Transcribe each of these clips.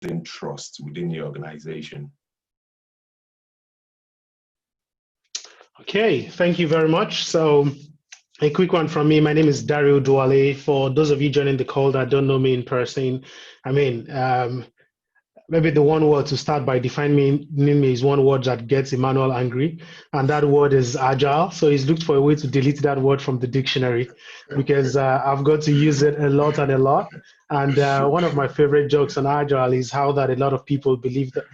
building trust within the organization? Okay, thank you very much. So a quick one from me. My name is Dario Duale. For those of you joining the call that don't know me in person, maybe the one word to start by defining me is one word that gets Emmanuel angry, and that word is agile. So he's looked for a way to delete that word from the dictionary because I've got to use it a lot and a lot. And one of my favorite jokes on agile is how that a lot of people believe that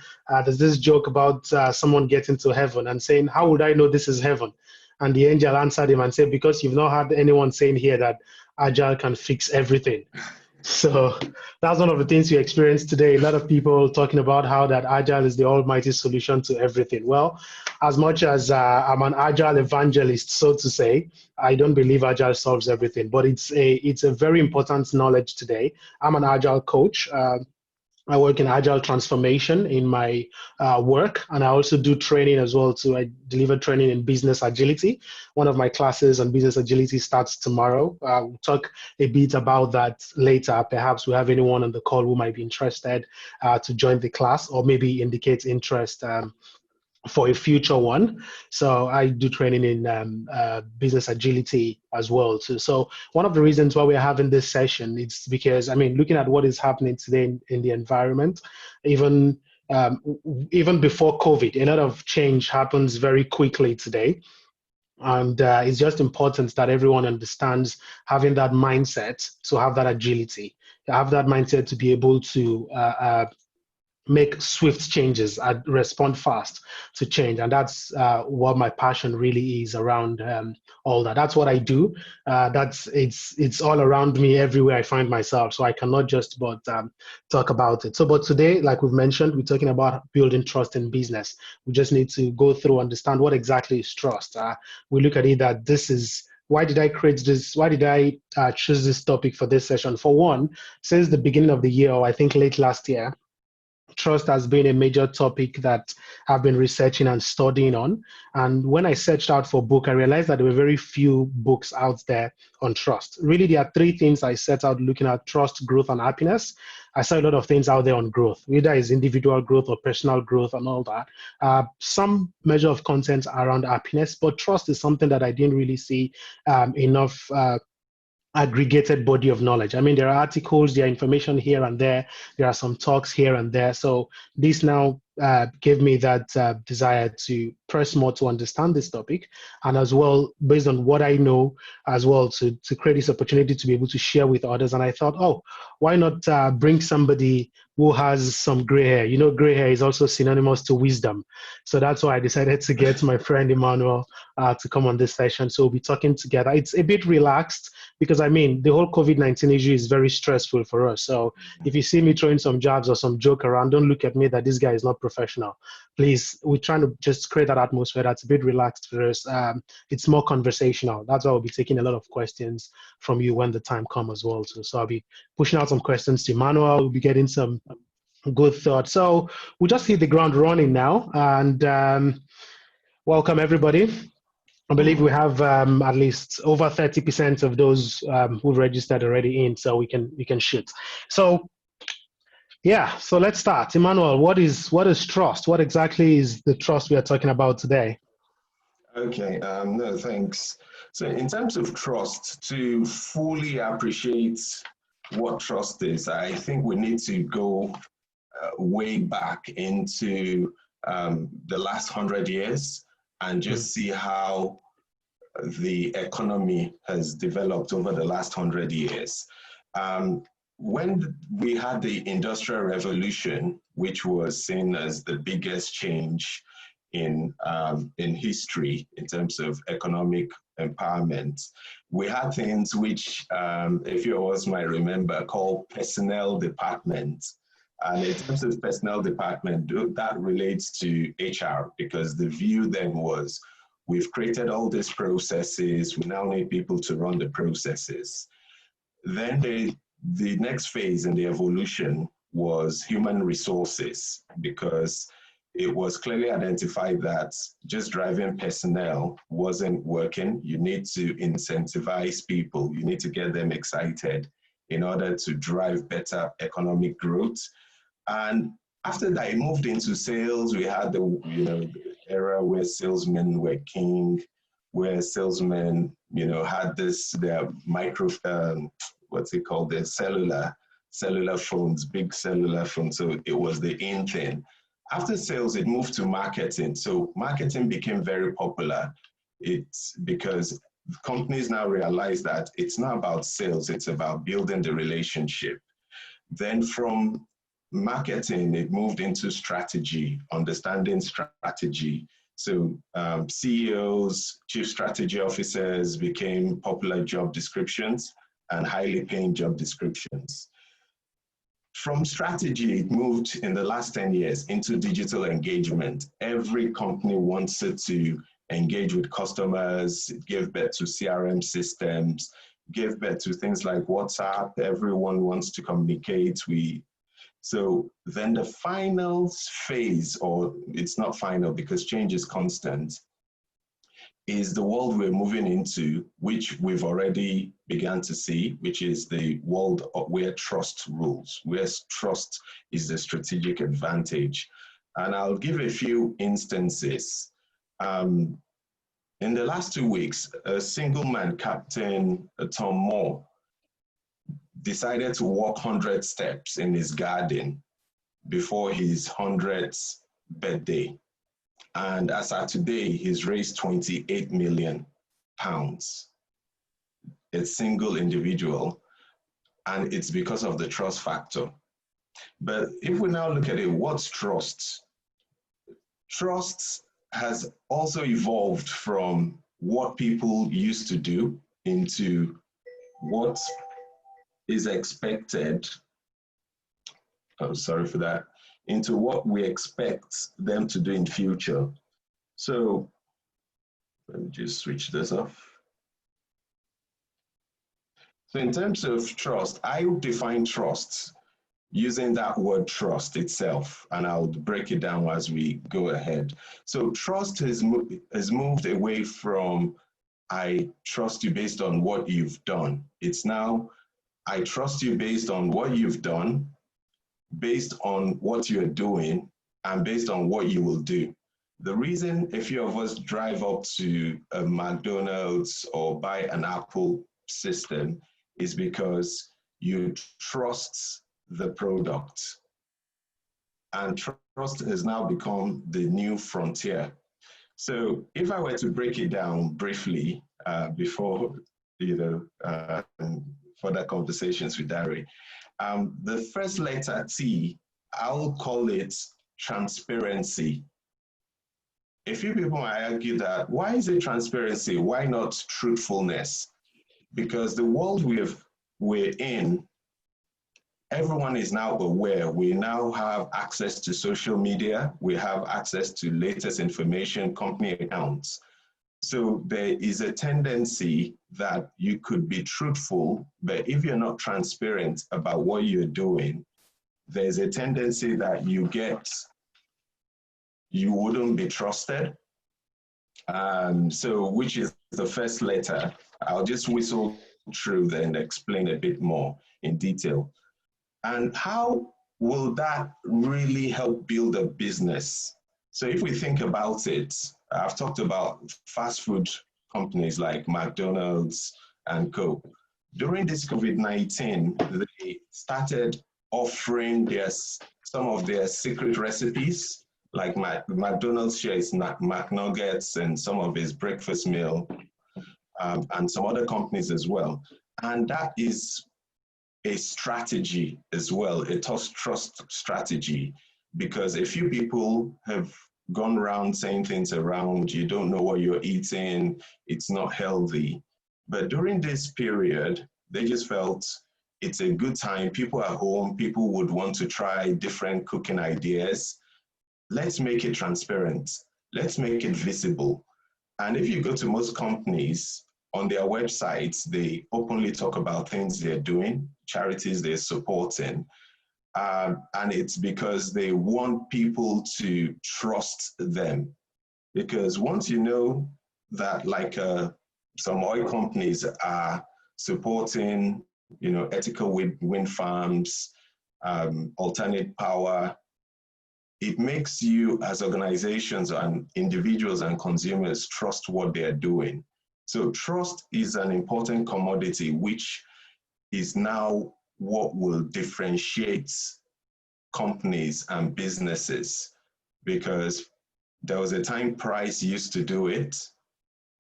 there's this joke about someone getting to heaven and saying, "How would I know this is heaven?" And the angel answered him and said, "Because you've not had anyone saying here that agile can fix everything." So that's one of the things we experience today. A lot of people talking about how that agile is the almighty solution to everything. Well, as much as I'm an agile evangelist, so to say, I don't believe agile solves everything, but it's a very important knowledge today. I'm an agile coach. I work in agile transformation in my work, and I also do training as well. I deliver training in business agility. One of my classes on business agility starts tomorrow. We'll talk a bit about that later. Perhaps we have anyone on the call who might be interested to join the class or maybe indicate interest for a future one. So I do training in business agility as well too. So one of the reasons why we're having this session is because, looking at what is happening today in the environment, even before COVID, a lot of change happens very quickly today. And it's just important that everyone understands having that mindset to have that agility, to have that mindset to be able to make swift changes and respond fast to change. And that's what my passion really is around all that. That's what I do. It's all around me everywhere I find myself. So I cannot just but talk about it. But today, like we've mentioned, we're talking about building trust in business. We just need to go through, understand what exactly is trust. We look at it that this is, why did I create this? Why did I choose this topic for this session? For one, since the beginning of the year, or I think late last year, trust has been a major topic that I've been researching and studying on. And when I searched out for a book, I realized that there were very few books out there on trust. Really, there are three things I set out looking at: trust, growth, and happiness. I saw a lot of things out there on growth, whether it's individual growth or personal growth and all that. Some measure of content around happiness, but trust is something that I didn't really see enough aggregated body of knowledge. There are articles, there are information here and there are some talks here and there. So this now gave me that desire to press more to understand this topic, and as well, based on what I know as well, to create this opportunity to be able to share with others. And I thought, oh, why not bring somebody who has some gray hair? Gray hair is also synonymous to wisdom. So that's why I decided to get my friend Emmanuel to come on this session. So we'll be talking together. It's a bit relaxed because the whole COVID-19 issue is very stressful for us. So if you see me throwing some jabs or some joke around, don't look at me that this guy is not professional. Please, we're trying to just create that atmosphere that's a bit relaxed for us. It's more conversational. That's why we'll be taking a lot of questions from you when the time comes as well. So I'll be pushing out some questions to Emmanuel. We'll be getting some good thoughts. So we'll just hit the ground running now. And welcome, everybody. I believe we have at least over 30% of those who've registered already in, so we can shoot. So yeah, so let's start. Emmanuel, what is trust? What exactly is the trust we are talking about today? Okay, no, thanks. So in terms of trust, to fully appreciate what trust is, I think we need to go way back into the last 100 years and just see how the economy has developed over the last 100 years. When we had the Industrial Revolution, which was seen as the biggest change in history in terms of economic empowerment, we had things which, if you always might remember, called personnel department. And in terms of personnel department, that relates to HR, because the view then was, we've created all these processes, we now need people to run the processes. Then the next phase in the evolution was human resources, because it was clearly identified that just driving personnel wasn't working. You need to incentivize people, you need to get them excited in order to drive better economic growth. And after that, I moved into sales. We had the era where salesmen were king, where salesmen had their micro what's it called, their cellular phones, big cellular phones. So it was the in thing. After sales, it moved to marketing. So marketing became very popular. It's because companies now realize that it's not about sales, it's about building the relationship. Then from marketing, it moved into strategy, understanding strategy. So CEOs, chief strategy officers became popular job descriptions and highly paying job descriptions. From strategy, it moved in the last 10 years into digital engagement. Every company wanted to engage with customers, give birth to CRM systems, give birth to things like WhatsApp. Everyone wants to communicate. So then the final phase, or it's not final because change is constant, is the world we're moving into, which we've already begun to see, which is the world where trust rules, where trust is the strategic advantage. And I'll give a few instances. In the last 2 weeks, a single man, Captain Tom Moore, decided to walk 100 steps in his garden before his 100th birthday. And as of today, he's raised 28 million pounds. A single individual, and it's because of the trust factor. But if we now look at it, what's trust? Trust has also evolved from what people used to do into what is expected. Oh, sorry for that. Into what we expect them to do in future. So let me just switch this off. So in terms of trust, I would define trust using that word trust itself, and I'll break it down as we go ahead. So trust has moved away from I trust you based on what you've done. It's now I trust you based on what you've done, based on what you're doing, and based on what you will do. The reason a few of us drive up to a McDonald's or buy an Apple system is because you trust the product. And trust has now become the new frontier. So if I were to break it down briefly before further conversations with Dari, the first letter T, I'll call it transparency. A few people might argue that, why is it transparency? Why not truthfulness? Because the world we're in, everyone is now aware. We now have access to social media. We have access to latest information, company accounts. So there is a tendency that you could be truthful, but if you're not transparent about what you're doing, there's a tendency that you wouldn't be trusted. So which is the first letter. I'll just whistle through and explain a bit more in detail. And how will that really help build a business? So if we think about it, I've talked about fast food companies like McDonald's and Co. During this COVID-19, they started offering some of their secret recipes, like McDonald's shares McNuggets and some of his breakfast meal, and some other companies as well. And that is a strategy as well, a trust strategy, because a few people have gone around saying things around, you don't know what you're eating, it's not healthy. But during this period, they just felt it's a good time. People are home, people would want to try different cooking ideas. Let's make it transparent. Let's make it visible. And if you go to most companies, on their websites, they openly talk about things they're doing, charities they're supporting. And it's because they want people to trust them. Because once you know that, like some oil companies are supporting, ethical wind farms, alternate power. It makes you as organizations and individuals and consumers trust what they're doing. So trust is an important commodity, which is now what will differentiate companies and businesses, because there was a time price used to do it,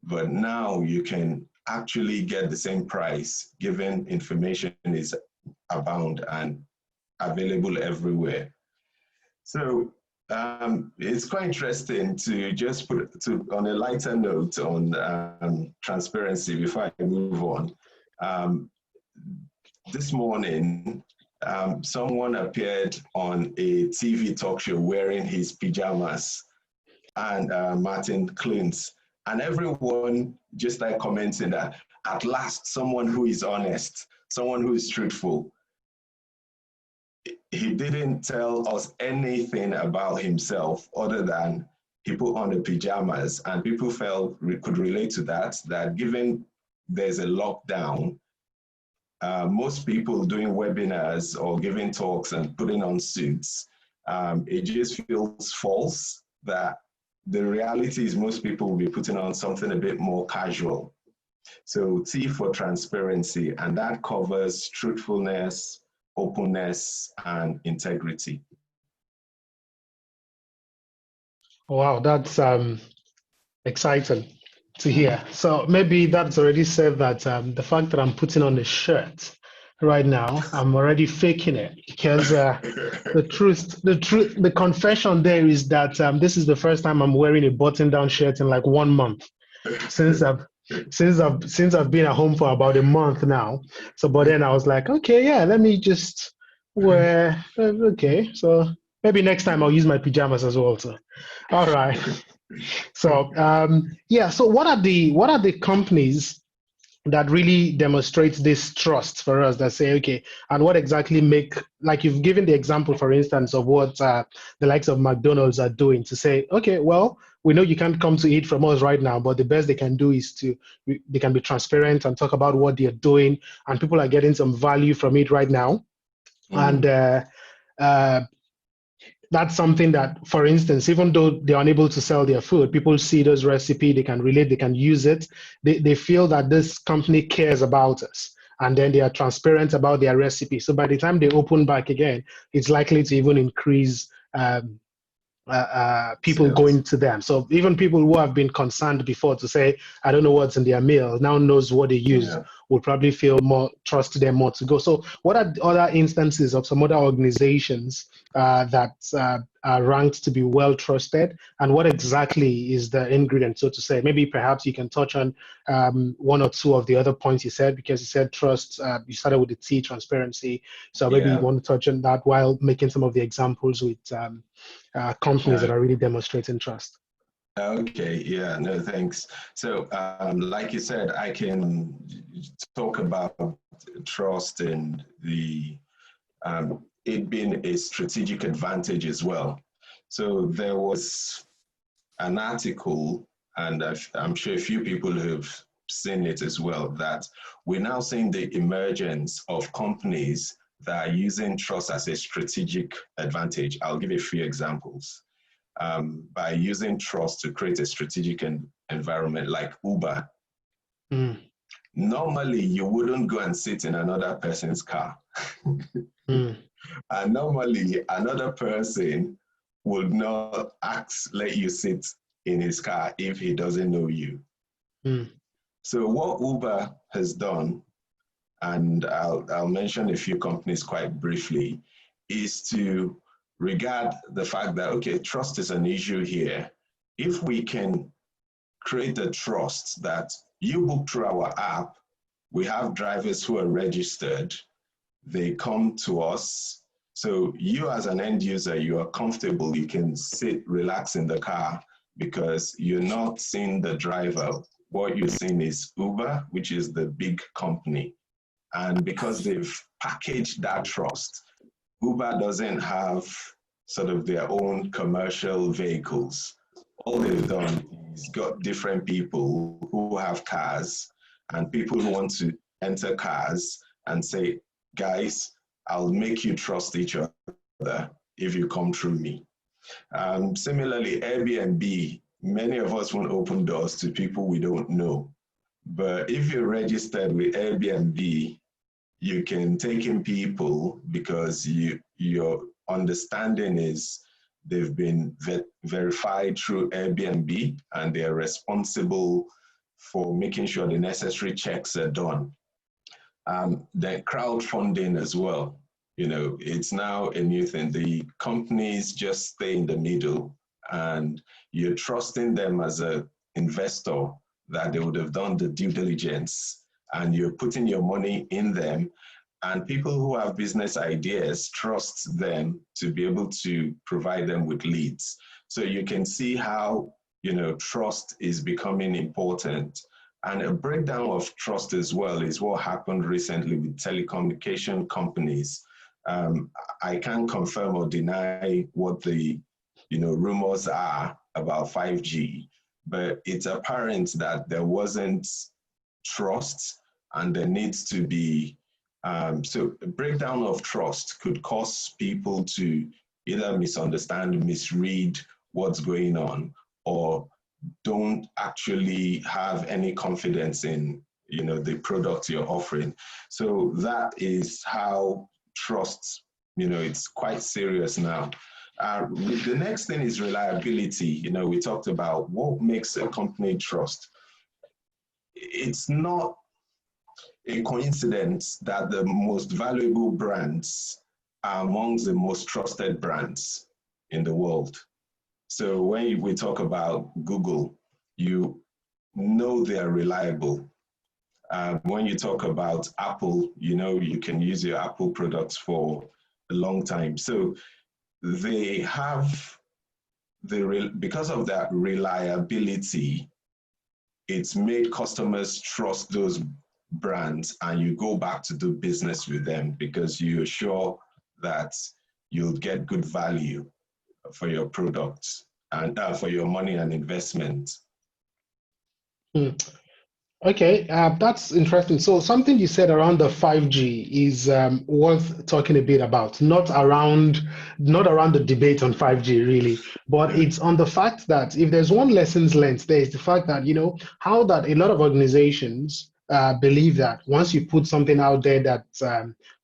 but now you can actually get the same price given information is abound and available everywhere. So it's quite interesting to just put on a lighter note on transparency before I move on. This morning, someone appeared on a TV talk show wearing his pajamas, and Martin Klintz, and everyone just like commenting that at last someone who is honest, someone who is truthful. He didn't tell us anything about himself other than he put on the pajamas, and people could relate to that given there's a lockdown, most people doing webinars or giving talks and putting on suits, it just feels false. That the reality is most people will be putting on something a bit more casual. So T for transparency, and that covers truthfulness, openness, and integrity. Wow, that's exciting to hear. So maybe that's already said that the fact that I'm putting on a shirt right now, I'm already faking it, because the confession there is that this is the first time I'm wearing a button-down shirt in like 1 month since I've been at home for about a month now. So, but then I was like, okay, yeah, let me just wear. Okay, so maybe next time I'll use my pajamas as well. So, all right. So, yeah. So, what are the companies that really demonstrates this trust for us, that say, okay, and what exactly like you've given the example, for instance, of what the likes of McDonald's are doing to say, okay, well, we know you can't come to eat from us right now, but the best they can do is they can be transparent and talk about what they're doing, and people are getting some value from it right now. And that's something that, for instance, even though they're unable to sell their food, people see those recipe, they can relate, they can use it. They feel that this company cares about us, and then they are transparent about their recipe. So by the time they open back again, it's likely to even increase people going to them. So even people who have been concerned before to say, I don't know what's in their meal, now knows what they use, would probably feel more, trust them more to go. So what are other instances of some other organizations that are ranked to be well trusted, and what exactly is the ingredient, so to say? Maybe perhaps you can touch on one or two of the other points you said, because you said trust, you started with the T, transparency. So maybe you want to touch on that while making some of the examples with companies that are really demonstrating trust. Okay, yeah, no, thanks. So, like you said, I can talk about trust and it being a strategic advantage as well. So there was an article, and I'm sure a few people have seen it as well, that we're now seeing the emergence of companies that are using trust as a strategic advantage. I'll give a few examples. By using trust to create a strategic environment like Uber. Normally, you wouldn't go and sit in another person's car. And normally, another person would not let you sit in his car if he doesn't know you. So what Uber has done, and I'll mention a few companies quite briefly, is to regard the fact that, okay, trust is an issue here. If we can create the trust that you book through our app, we have drivers who are registered, they come to us. So you as an end user, you are comfortable, you can sit, relax in the car because you're not seeing the driver. What you're seeing is Uber, which is the big company. And because they've packaged that trust, Uber doesn't have sort of their own commercial vehicles. All they've done is got different people who have cars and people who want to enter cars and say, guys, I'll make you trust each other if you come through me. Similarly, Airbnb, many of us won't open doors to people we don't know. But if you're registered with Airbnb, you can take in people because your understanding is they've been verified through Airbnb and they're responsible for making sure the necessary checks are done. The crowdfunding as well, it's now a new thing. The companies just stay in the middle and you're trusting them as an investor that they would have done the due diligence and you're putting your money in them. And people who have business ideas trust them to be able to provide them with leads. So you can see how, trust is becoming important. And a breakdown of trust as well is what happened recently with telecommunication companies. I can't confirm or deny what the rumors are about 5G, but it's apparent that there wasn't trust and there needs to be, so a breakdown of trust could cause people to either misunderstand, misread what's going on, or don't actually have any confidence in the product you're offering. So that is how trust, it's quite serious now. The next thing is reliability. We talked about what makes a company trust. It's not a coincidence that the most valuable brands are amongst the most trusted brands in the world. So when we talk about Google, you know they are reliable. When you talk about Apple, you can use your Apple products for a long time. So they have because of that reliability, it's made customers trust those brands and you go back to do business with them because you're sure that you'll get good value for your products and for your money and investment. Okay, that's interesting. So something you said around the 5G is worth talking a bit about, not around the debate on 5G really, but it's on the fact that if there's one lessons learned, there is the fact that, how that a lot of organizations believe that once you put something out there that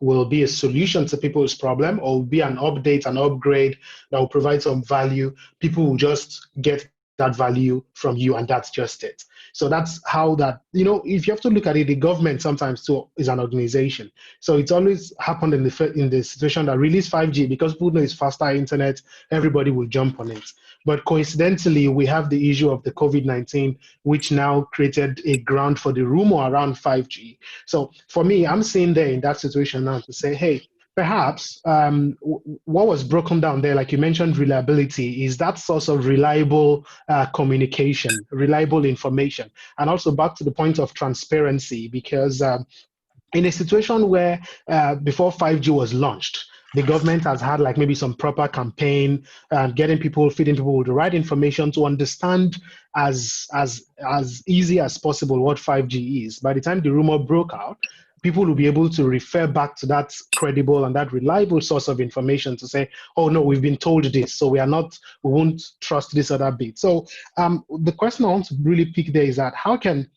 will be a solution to people's problem or will be an update, an upgrade that will provide some value, people will just get that value from you and that's just it. So that's how that, if you have to look at it, the government sometimes too is an organization. So it's always happened in the situation that release 5G because people know it's faster internet, everybody will jump on it. But coincidentally, we have the issue of the COVID-19, which now created a ground for the rumor around 5G. So for me, I'm sitting there in that situation now to say, hey, perhaps what was broken down there, like you mentioned, reliability, is that source of reliable communication, reliable information. And also back to the point of transparency, because in a situation where before 5G was launched, the government has had like maybe some proper campaign and feeding people with the right information to understand as easy as possible what 5G is. By the time the rumor broke out, people will be able to refer back to that credible and that reliable source of information to say, oh no, we've been told this, so we won't trust this other bit. So the question I want to really pick there is that how can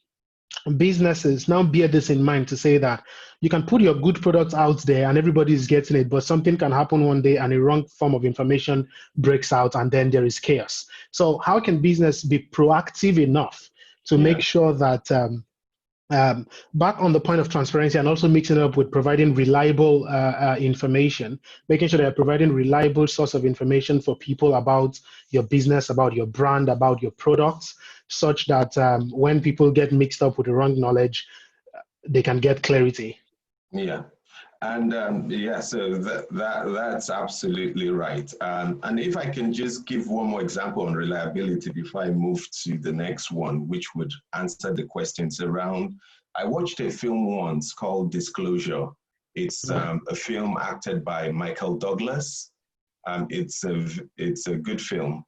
businesses now bear this in mind to say that you can put your good products out there and everybody is getting it, but something can happen one day and a wrong form of information breaks out and then there is chaos. So how can business be proactive enough to make sure that back on the point of transparency and also mixing it up with providing reliable information, making sure they're providing reliable source of information for people about your business, about your brand, about your products, such that when people get mixed up with the wrong knowledge, they can get clarity. Yeah. And so that's absolutely right. And if I can just give one more example on reliability before I move to the next one, which would answer the questions around, I watched a film once called Disclosure. It's a film acted by Michael Douglas. It's a good film.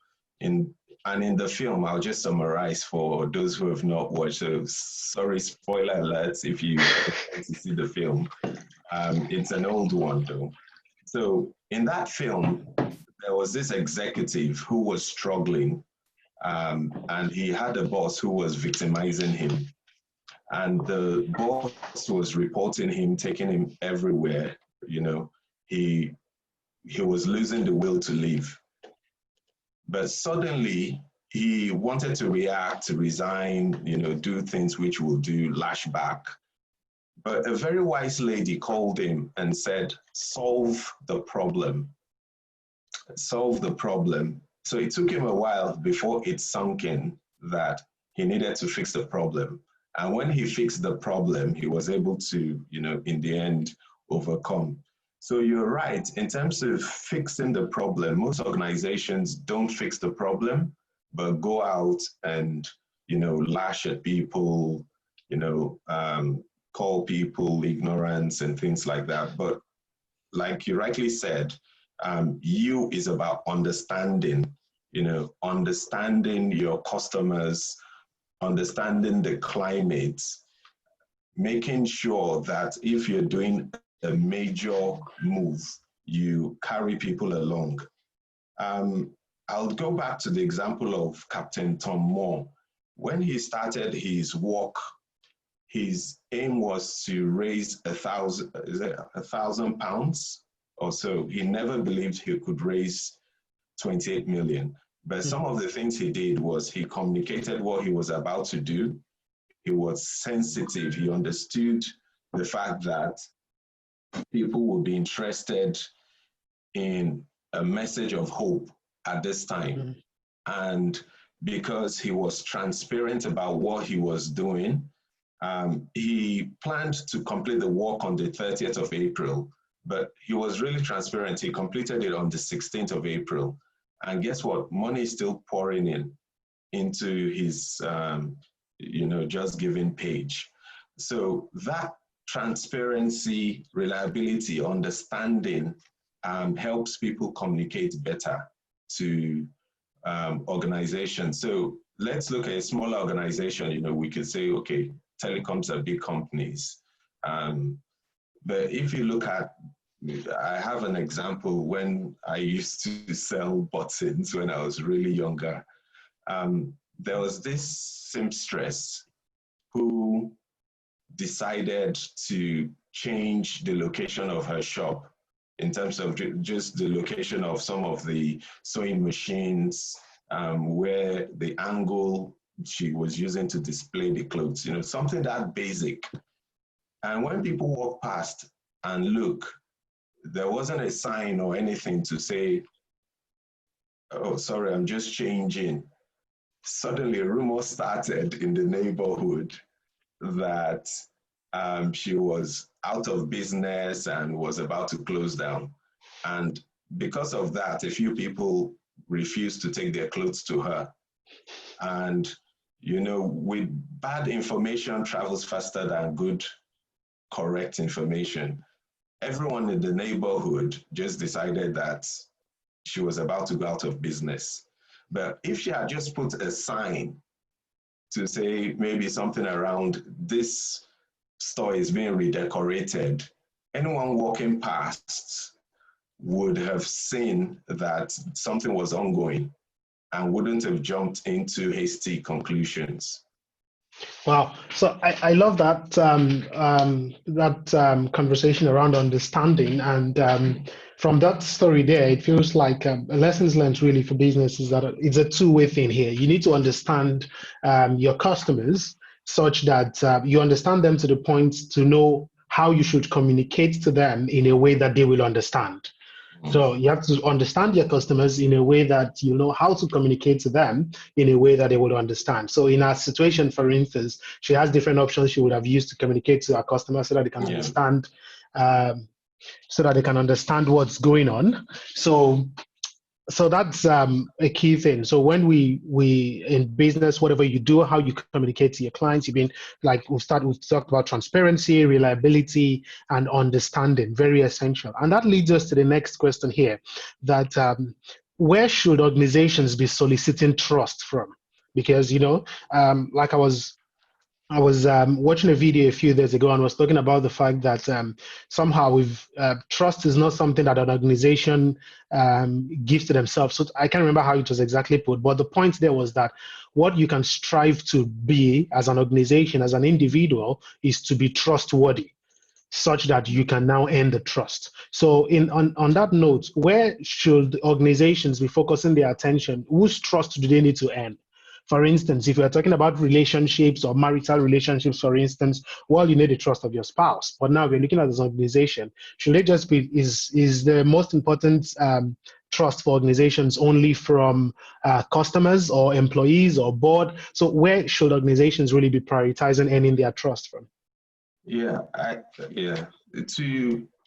And in the film, I'll just summarize for those who have not watched. So sorry, spoiler alerts if you want to see the film. It's an old one though. So in that film, there was this executive who was struggling, and he had a boss who was victimizing him. And the boss was reporting him, taking him everywhere. You know, he was losing the will to live. But suddenly he wanted to react, to resign, you know, do things which will do lash back. But a very wise lady called him and said, solve the problem. Solve the problem. So it took him a while before it sunk in that he needed to fix the problem. And when he fixed the problem, he was able to, you know, in the end, overcome. So you're right, in terms of fixing the problem, most organizations don't fix the problem, but go out and, you know, lash at people, you know, call people ignorance and things like that. But like you rightly said, you is about understanding, you know, understanding your customers, understanding the climate, making sure that if you're doing a major move, you carry people along. I'll go back to the example of Captain Tom Moore. When he started his work, his aim was to raise £1,000 or so. He never believed he could raise 28 million. But some of the things he did was he communicated what he was about to do. He was sensitive. He understood the fact that people will be interested in a message of hope at this time. And because he was transparent about what he was doing, he planned to complete the work on the 30th of April, but he was really transparent. He completed it on the 16th of April. And guess what? Money is still pouring in into his, you know, Just Giving page. So that transparency, reliability, understanding helps people communicate better to organizations. So let's look at a smaller organization. You know, we could say, okay, telecoms are big companies. But if you look at, I have an example when I used to sell buttons when I was really younger. There was this seamstress who decided to change the location of her shop in terms of just the location of some of the sewing machines, where the angle she was using to display the clothes, you know, something that basic. And when people walk past and look, there wasn't a sign or anything to say, oh, sorry, I'm just changing. Suddenly a rumor started in the neighborhood that she was out of business and was about to close down. And because of that, a few people refused to take their clothes to her. And, you know, with bad information travels faster than good, correct information. Everyone in the neighborhood just decided that she was about to go out of business. But if she had just put a sign to say maybe something around this store is being redecorated, anyone walking past would have seen that something was ongoing and wouldn't have jumped into hasty conclusions. Wow. So I love that conversation around understanding. And from that story there, it feels like lessons learned really for business is that it's a two-way thing here. You need to understand your customers such that you understand them to the point to know how you should communicate to them in a way that they will understand. So you have to understand your customers in a way that you know how to communicate to them in a way that they will understand. So in our situation, for instance, she has different options she would have used to communicate to our customers so that they can understand, what's going on. So that's a key thing. So when we in business, whatever you do, how you communicate to your clients, you've been like we've talked about transparency, reliability, and understanding, very essential. And that leads us to the next question here, that where should organizations be soliciting trust from? Because, like I was watching a video a few days ago and was talking about the fact that somehow trust is not something that an organization gives to themselves. So I can't remember how it was exactly put, but the point there was that what you can strive to be as an organization, as an individual, is to be trustworthy, such that you can now earn the trust. So on that note, where should organizations be focusing their attention? Whose trust do they need to earn? For instance, if we're talking about relationships or marital relationships, for instance, well, you need the trust of your spouse. But now we're looking at this organization. Should it just be, is the most important trust for organizations only from customers or employees or board? So where should organizations really be prioritizing earning their trust from? Yeah,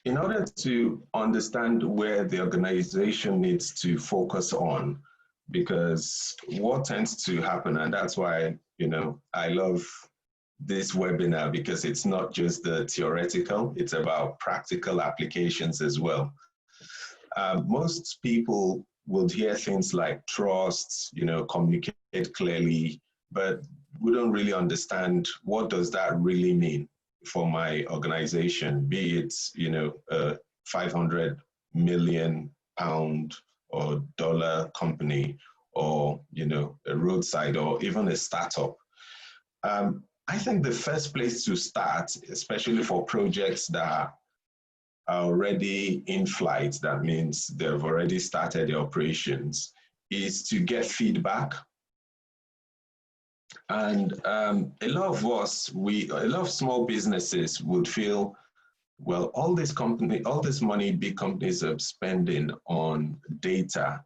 in order to understand where the organization needs to focus on, because what tends to happen, and that's why, I love this webinar, because it's not just the theoretical, it's about practical applications as well. Most people would hear things like trust, communicate clearly, but we don't really understand what does that really mean for my organization, be it, a 500 million pound or dollar company, or, a roadside, or even a startup. I think the first place to start, especially for projects that are already in flight, that means they've already started the operations, is to get feedback. And a lot of small businesses would feel, well, all this money big companies are spending on data,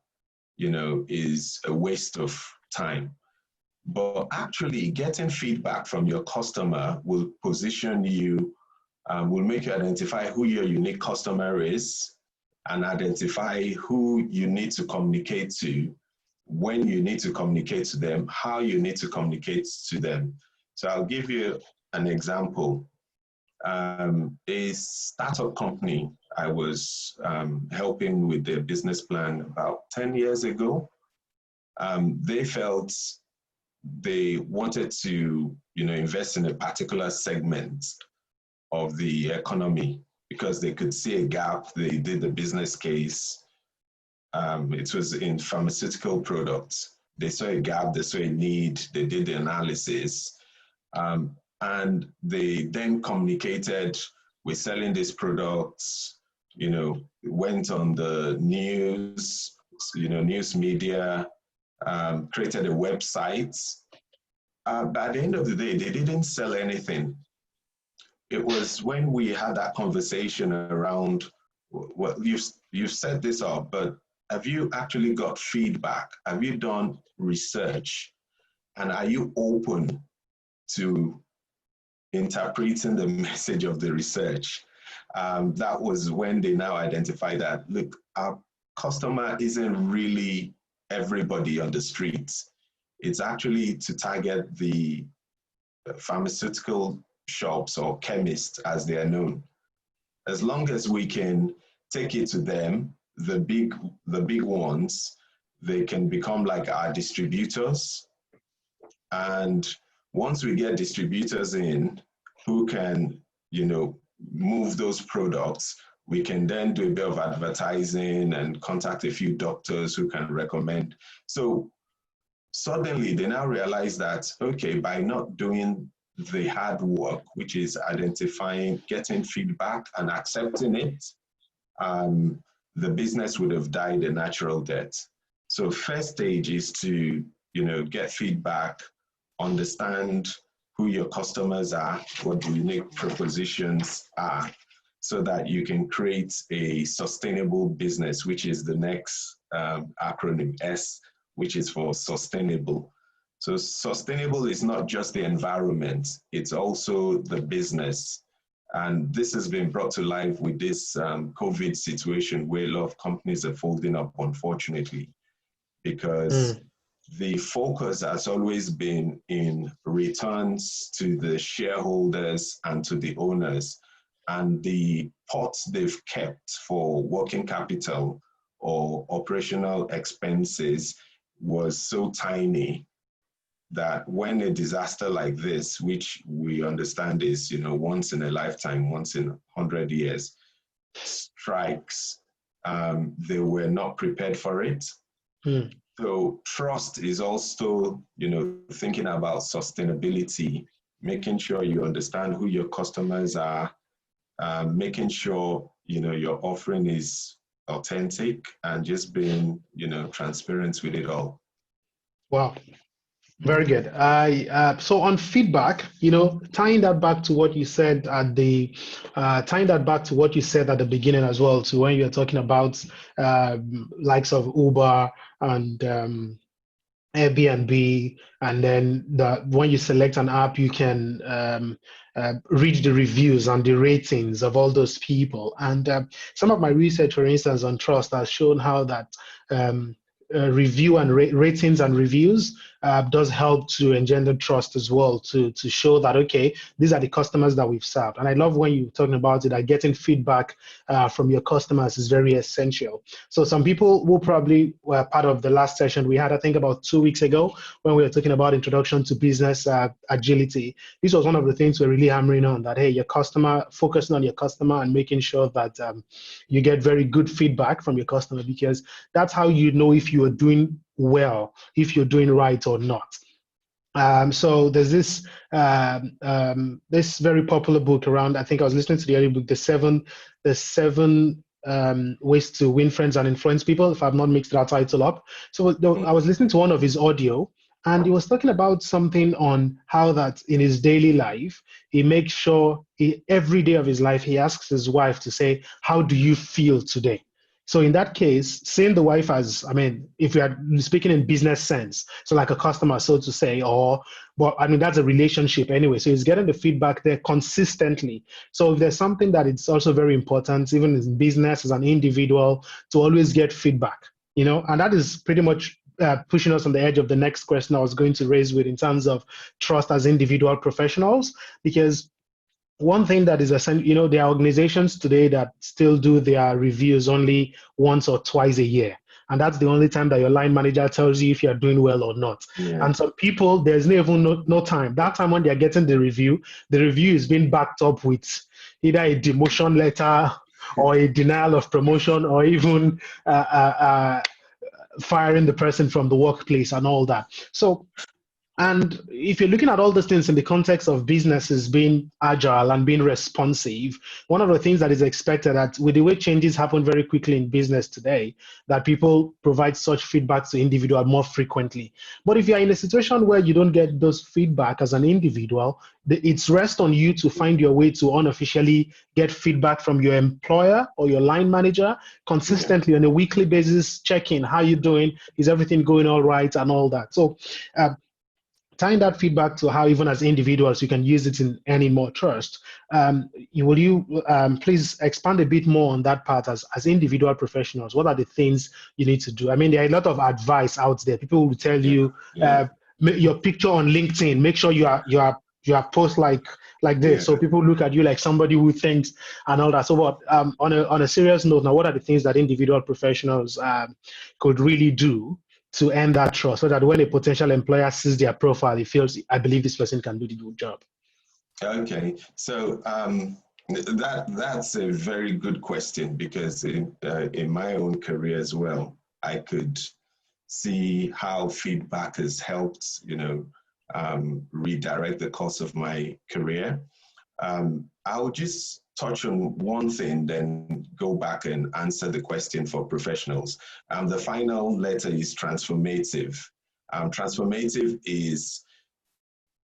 is a waste of time. But actually getting feedback from your customer will position you, will make you identify who your unique customer is, and identify who you need to communicate to, when you need to communicate to them, how you need to communicate to them. So I'll give you an example. A startup company I was helping with their business plan about 10 years ago, they felt they wanted to, invest in a particular segment of the economy because they could see a gap. They did the business case. It was in pharmaceutical products. They saw a gap, they saw a need, they did the analysis, and they then communicated, we're selling these products, went on the news, news media, created a website. But at the end of the day, they didn't sell anything. It was when we had that conversation around, well, you've set this up, but have you actually got feedback? Have you done research? And are you open to interpreting the message of the research? That was when they now identified that, look, our customer isn't really everybody on the streets. It's actually to target the pharmaceutical shops or chemists, as they are known. As long as we can take it to them, the big ones, they can become like our distributors. And once we get distributors in who can, move those products, we can then do a bit of advertising and contact a few doctors who can recommend. So suddenly they now realize that, okay, by not doing the hard work, which is identifying, getting feedback and accepting it, the business would have died a natural death. So first stage is to, get feedback, understand who your customers are, what the unique propositions are, so that you can create a sustainable business, which is the next acronym S, which is for sustainable. So sustainable is not just the environment, it's also the business. And this has been brought to life with this COVID situation where a lot of companies are folding up, unfortunately, because the focus has always been in returns to the shareholders and to the owners, and the pots they've kept for working capital or operational expenses was so tiny that when a disaster like this, which we understand is, once in a lifetime, once in 100 years, strikes, they were not prepared for it. Hmm. So trust is also, thinking about sustainability, making sure you understand who your customers are, making sure, your offering is authentic and just being, transparent with it all. Wow. Very good. So on feedback, tying that back to what you said tying that back to what you said at the beginning as well, to when you're talking about likes of Uber and Airbnb, and then when you select an app, you can read the reviews and the ratings of all those people. And some of my research, for instance, on trust has shown how that review and ratings and reviews does help to engender trust as well, to show that, okay, these are the customers that we've served. And I love when you're talking about it, that getting feedback from your customers is very essential. So some people will probably were part of the last session we had, I think about 2 weeks ago, when we were talking about introduction to business agility. This was one of the things we're really hammering on, that, hey, your customer, focusing on your customer and making sure that you get very good feedback from your customer, because that's how you know if you are doing well, if you're doing right or not. So there's this this very popular book around. I think I was listening to the audio book, the seven ways to win friends and influence people, if I've not mixed that title up. So I was listening to one of his audio, and he was talking about something on how that in his daily life, he makes sure every day of his life, he asks his wife to say, how do you feel today? So in that case, seeing the wife as, I mean, if we are speaking in business sense, so like a customer, so to say, but I mean, that's a relationship anyway. So he's getting the feedback there consistently. So if there's something that it's also very important, even in business as an individual, to always get feedback, and that is pretty much pushing us on the edge of the next question I was going to raise with, in terms of trust as individual professionals, because one thing that is essential, there are organizations today that still do their reviews only once or twice a year. And that's the only time that your line manager tells you if you're doing well or not. Yeah. And some people, there's no time. That time when they're getting the review is being backed up with either a demotion letter or a denial of promotion, or even firing the person from the workplace and all that. So, and if you're looking at all those things in the context of businesses being agile and being responsive, one of the things that is expected, that with the way changes happen very quickly in business today, that people provide such feedback to individual more frequently. But if you're in a situation where you don't get those feedback as an individual, it's rest on you to find your way to unofficially get feedback from your employer or your line manager consistently on a weekly basis, checking how you're doing, is everything going all right, and all that. So tying that feedback to how, even as individuals, you can use it in any more trust. Will you please expand a bit more on that part as individual professionals? What are the things you need to do? I mean, there are a lot of advice out there. People will tell you your picture on LinkedIn, make sure you are post like this, so people look at you like somebody who thinks, and all that. So what, on a serious note now, what are the things that individual professionals could really do to earn that trust, so that when a potential employer sees their profile, he feels, I believe this person can do the good job? Okay, so that's a very good question, because in my own career as well, I could see how feedback has helped, redirect the course of my career. I'll just touch on one thing, then go back and answer the question for professionals. The final letter is transformative. Transformative is,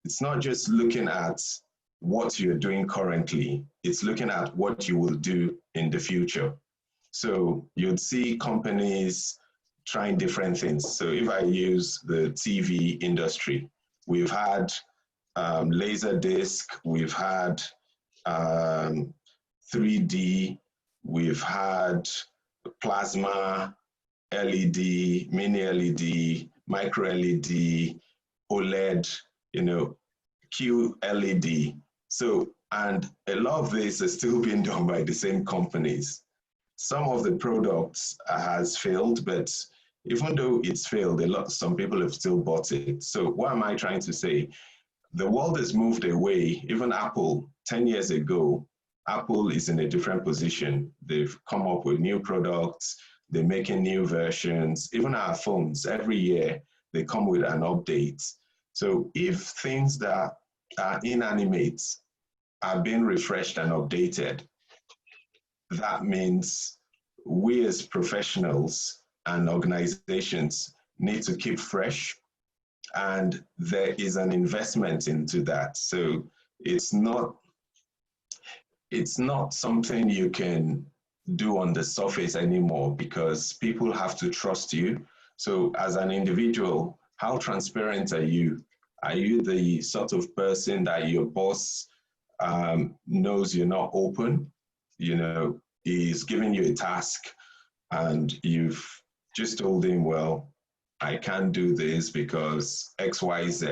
it's not just looking at what you're doing currently, it's looking at what you will do in the future. So you'd see companies trying different things. So if I use the TV industry, we've had Laserdisc, we've had 3D, we've had plasma, LED, mini LED, micro LED, OLED, QLED. So, and a lot of this is still being done by the same companies. some of the products has failed, but even though it's failed, some people have still bought it. So what am I trying to say? The world has moved away. Even Apple, 10 years ago, Apple is in a different position. They've come up with new products. They're making new versions. Even our phones, every year, they come with an update. So if things that are inanimate are being refreshed and updated, that means we as professionals and organizations need to keep fresh, and there is an investment into that. So it's not something you can do on the surface anymore, because people have to trust you. So as an individual, how transparent are you? Are you the sort of person that your boss knows you're not open? He's giving you a task and you've just told him, well, I can't do this because X, Y, Z,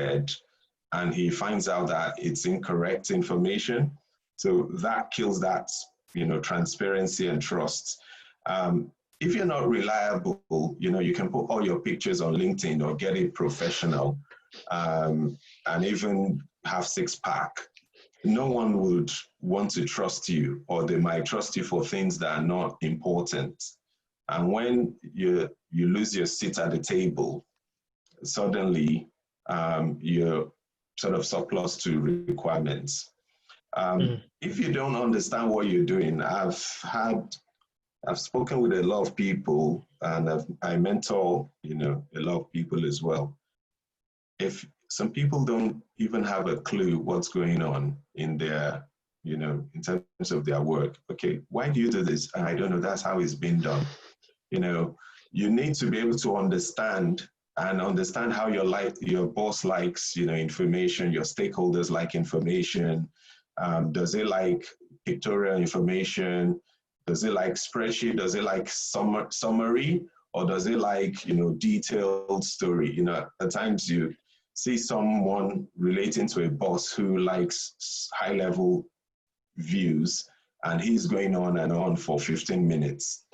and he finds out that it's incorrect information. So that kills that, transparency and trust. If you're not reliable, you can put all your pictures on LinkedIn or get it professional, and even have six-pack. No one would want to trust you, or they might trust you for things that are not important. And when you lose your seat at the table, suddenly you're sort of surplus to requirements. If you don't understand what you're doing, I've spoken with a lot of people, and I mentor, a lot of people as well. If some people don't even have a clue what's going on in their, in terms of their work. Okay, why do you do this? I don't know, that's how it's been done. You need to be able to understand how your boss likes, information, your stakeholders like information. Does it like pictorial information? Does it like spreadsheet? Does it like summary? Or does it like, detailed story? At times you see someone relating to a boss who likes high-level views, and he's going on and on for 15 minutes.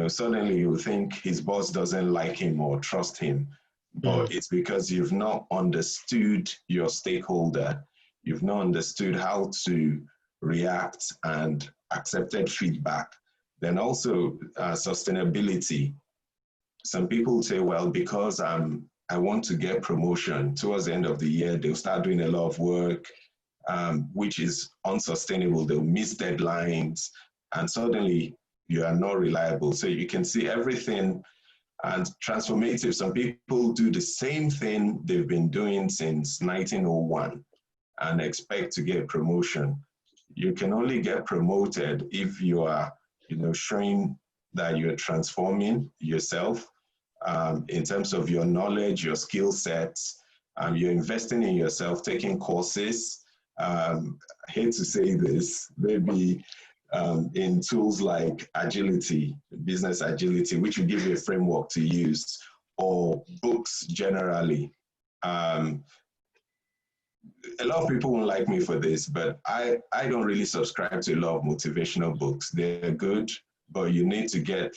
Suddenly you think his boss doesn't like him or trust him, but it's because you've not understood your stakeholder. You've not understood how to react and accepted feedback. Then also sustainability. Some people say, well, because I want to get promotion, towards the end of the year, they'll start doing a lot of work, which is unsustainable. They'll miss deadlines, and suddenly you are not reliable. So you can see everything. And transformative, some people do the same thing they've been doing since 1901 and expect to get promotion. You can only get promoted if you are, showing that you're transforming yourself in terms of your knowledge, your skill sets. You're investing in yourself, taking courses. I hate to say this, maybe in tools like agility, business agility, which will give you a framework to use, or books generally. A lot of people won't like me for this, but I don't really subscribe to a lot of motivational books. They're good, but you need to get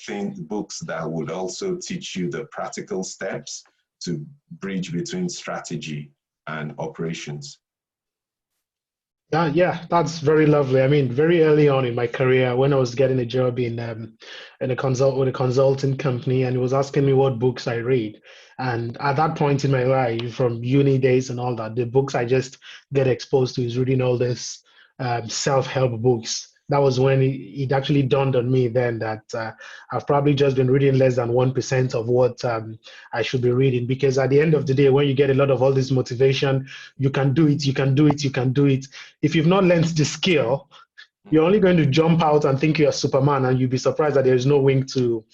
books that would also teach you the practical steps to bridge between strategy and operations. Yeah, that's very lovely. I mean, very early on in my career, when I was getting a job with a consulting company, and he was asking me what books I read. And at that point in my life, from uni days and all that, the books I just get exposed to is reading all this self-help books. That was when it actually dawned on me then that I've probably just been reading less than 1% of what I should be reading. Because at the end of the day, when you get a lot of all this motivation, you can do it, you can do it, you can do it. If you've not learned the skill, you're only going to jump out and think you're Superman, and you'll be surprised that there's no wing to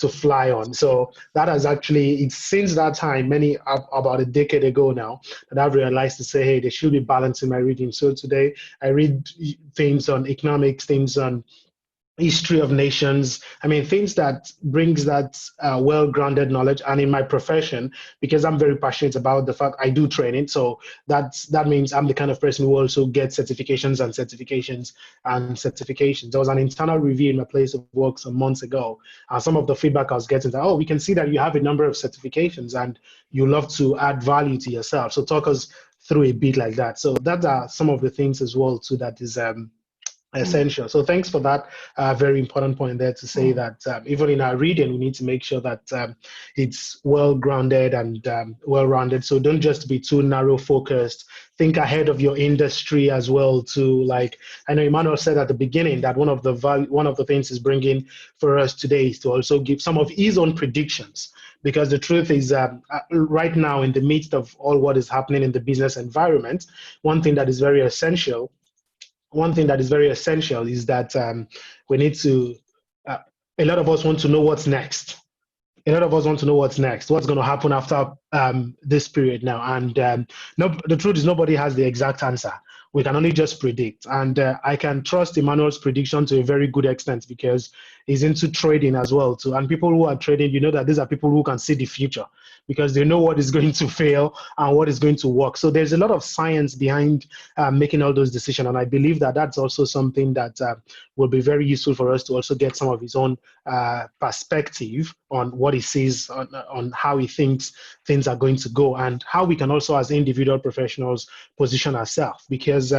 fly on. So that has actually, it's since that time, about a decade ago now, that I've realized to say, hey, there should be balance in my reading. So today I read things on economics, things on history of nations. I mean, things that brings that well-grounded knowledge. And in my profession, because I'm very passionate about the fact I do training, so that means I'm the kind of person who also gets certifications and certifications and certifications. There was an internal review in my place of work some months ago, and some of the feedback I was getting that, oh, we can see that you have a number of certifications and you love to add value to yourself. So talk us through a bit like that. So that are some of the things as well too that is Mm, essential. So thanks for that very important point there to say mm. that even in our reading, we need to make sure that it's well grounded and well rounded. So don't just be too narrow focused. Think ahead of your industry as well. To like, I know Emmanuel said at the beginning that one of the things is bringing for us today is to also give some of his own predictions. Because the truth is, right now, in the midst of all what is happening in the business environment, one thing that is very essential is that we need to, uh, a lot of us want to know what's next. A lot of us want to know what's next, what's going to happen after this period now. And no, the truth is, nobody has the exact answer. We can only just predict. And I can trust Emmanuel's prediction to a very good extent because he's into trading as well too. And people who are trading, you know that these are people who can see the future because they know what is going to fail and what is going to work. So there's a lot of science behind making all those decisions. And I believe that that's also something that will be very useful for us to also get some of his own perspective on what he sees, on how he thinks things are going to go, and how we can also, as individual professionals, position ourselves. Because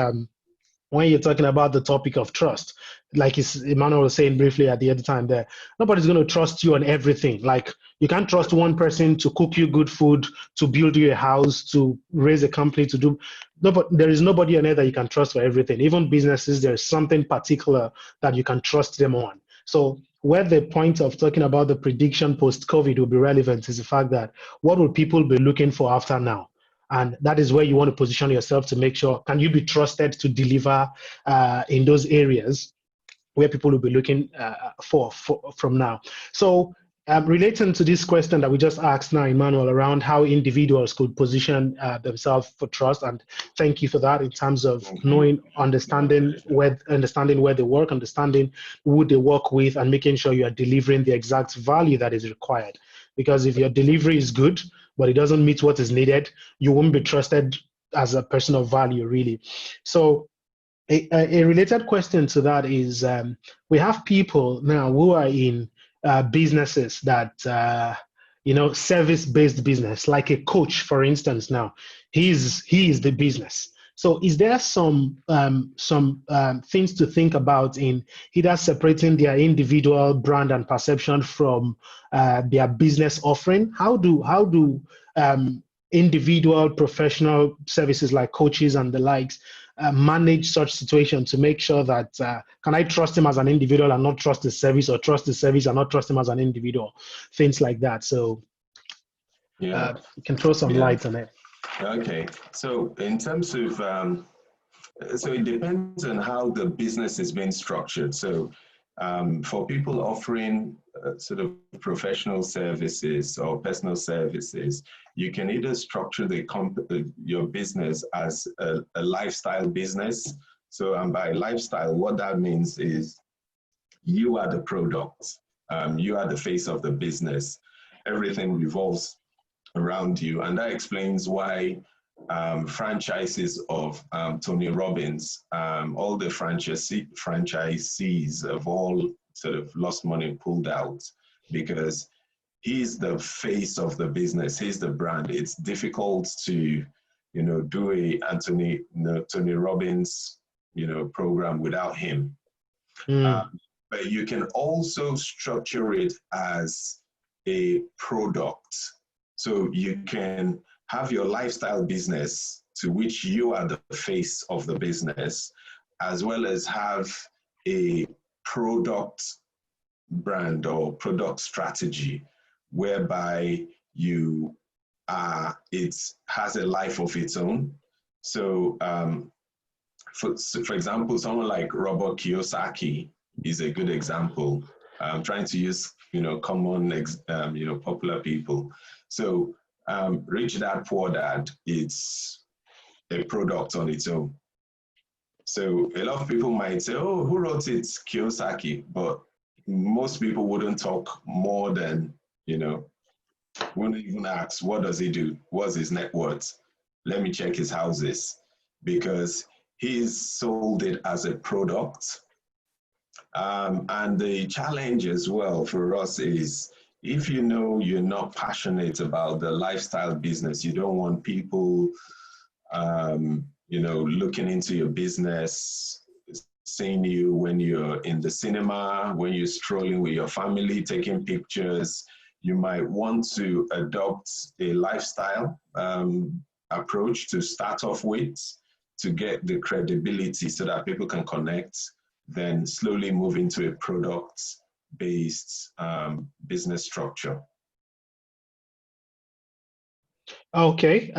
when you're talking about the topic of trust, like Emmanuel was saying briefly at the other time there, nobody's going to trust you on everything. Like you can't trust one person to cook you good food, to build you a house, to raise a company, to do. No, but there is nobody on earth that you can trust for everything. Even businesses, there's something particular that you can trust them on. So where the point of talking about the prediction post-COVID will be relevant is the fact that what will people be looking for after now? And that is where you want to position yourself to make sure, can you be trusted to deliver in those areas where people will be looking for from now? So relating to this question that we just asked now, Emmanuel, around how individuals could position themselves for trust, and thank you for that in terms of Thank you. knowing, My pleasure. understanding where they work, understanding who they work with, and making sure you are delivering the exact value that is required. Because if your delivery is good, but it doesn't meet what is needed, you won't be trusted as a person of value, really. So a related question to that is we have people now who are in businesses that service-based business, like a coach, for instance. Now he is the business. So is there some things to think about in either separating their individual brand and perception from their business offering? How do individual professional services like coaches and the likes manage such situation to make sure that can I trust him as an individual and not trust the service, or trust the service and not trust him as an individual, things like that. So Yeah. you can throw some Yeah. light on it. Okay. So in terms of so it depends on how the business is being structured. So for people offering sort of professional services or personal services, you can either structure your business as a lifestyle business. So, and by lifestyle, what that means is you are the product, you are the face of the business. Everything revolves around you, and that explains why franchises of Tony Robbins, all the franchisees have all sort of lost money and pulled out because he's the face of the business. He's the brand. It's difficult to, do Tony Robbins, program without him. Mm, But you can also structure it as a product. So you can have your lifestyle business to which you are the face of the business, as well as have a product brand or product strategy whereby it has a life of its own. So for example, someone like Robert Kiyosaki is a good example. I'm trying to use, common, popular people. So Rich Dad Poor Dad, it's a product on its own. So a lot of people might say, oh, who wrote it? Kiyosaki. But most people wouldn't talk more than, wouldn't even ask, what does he do? What's his net worth? Let me check his houses. Because he's sold it as a product. And the challenge as well for us is, if you know you're not passionate about the lifestyle business, you don't want people looking into your business, seeing you when you're in the cinema, when you're strolling with your family, taking pictures, you might want to adopt a lifestyle approach to start off with, to get the credibility so that people can connect, then slowly move into a product-based business structure. Okay,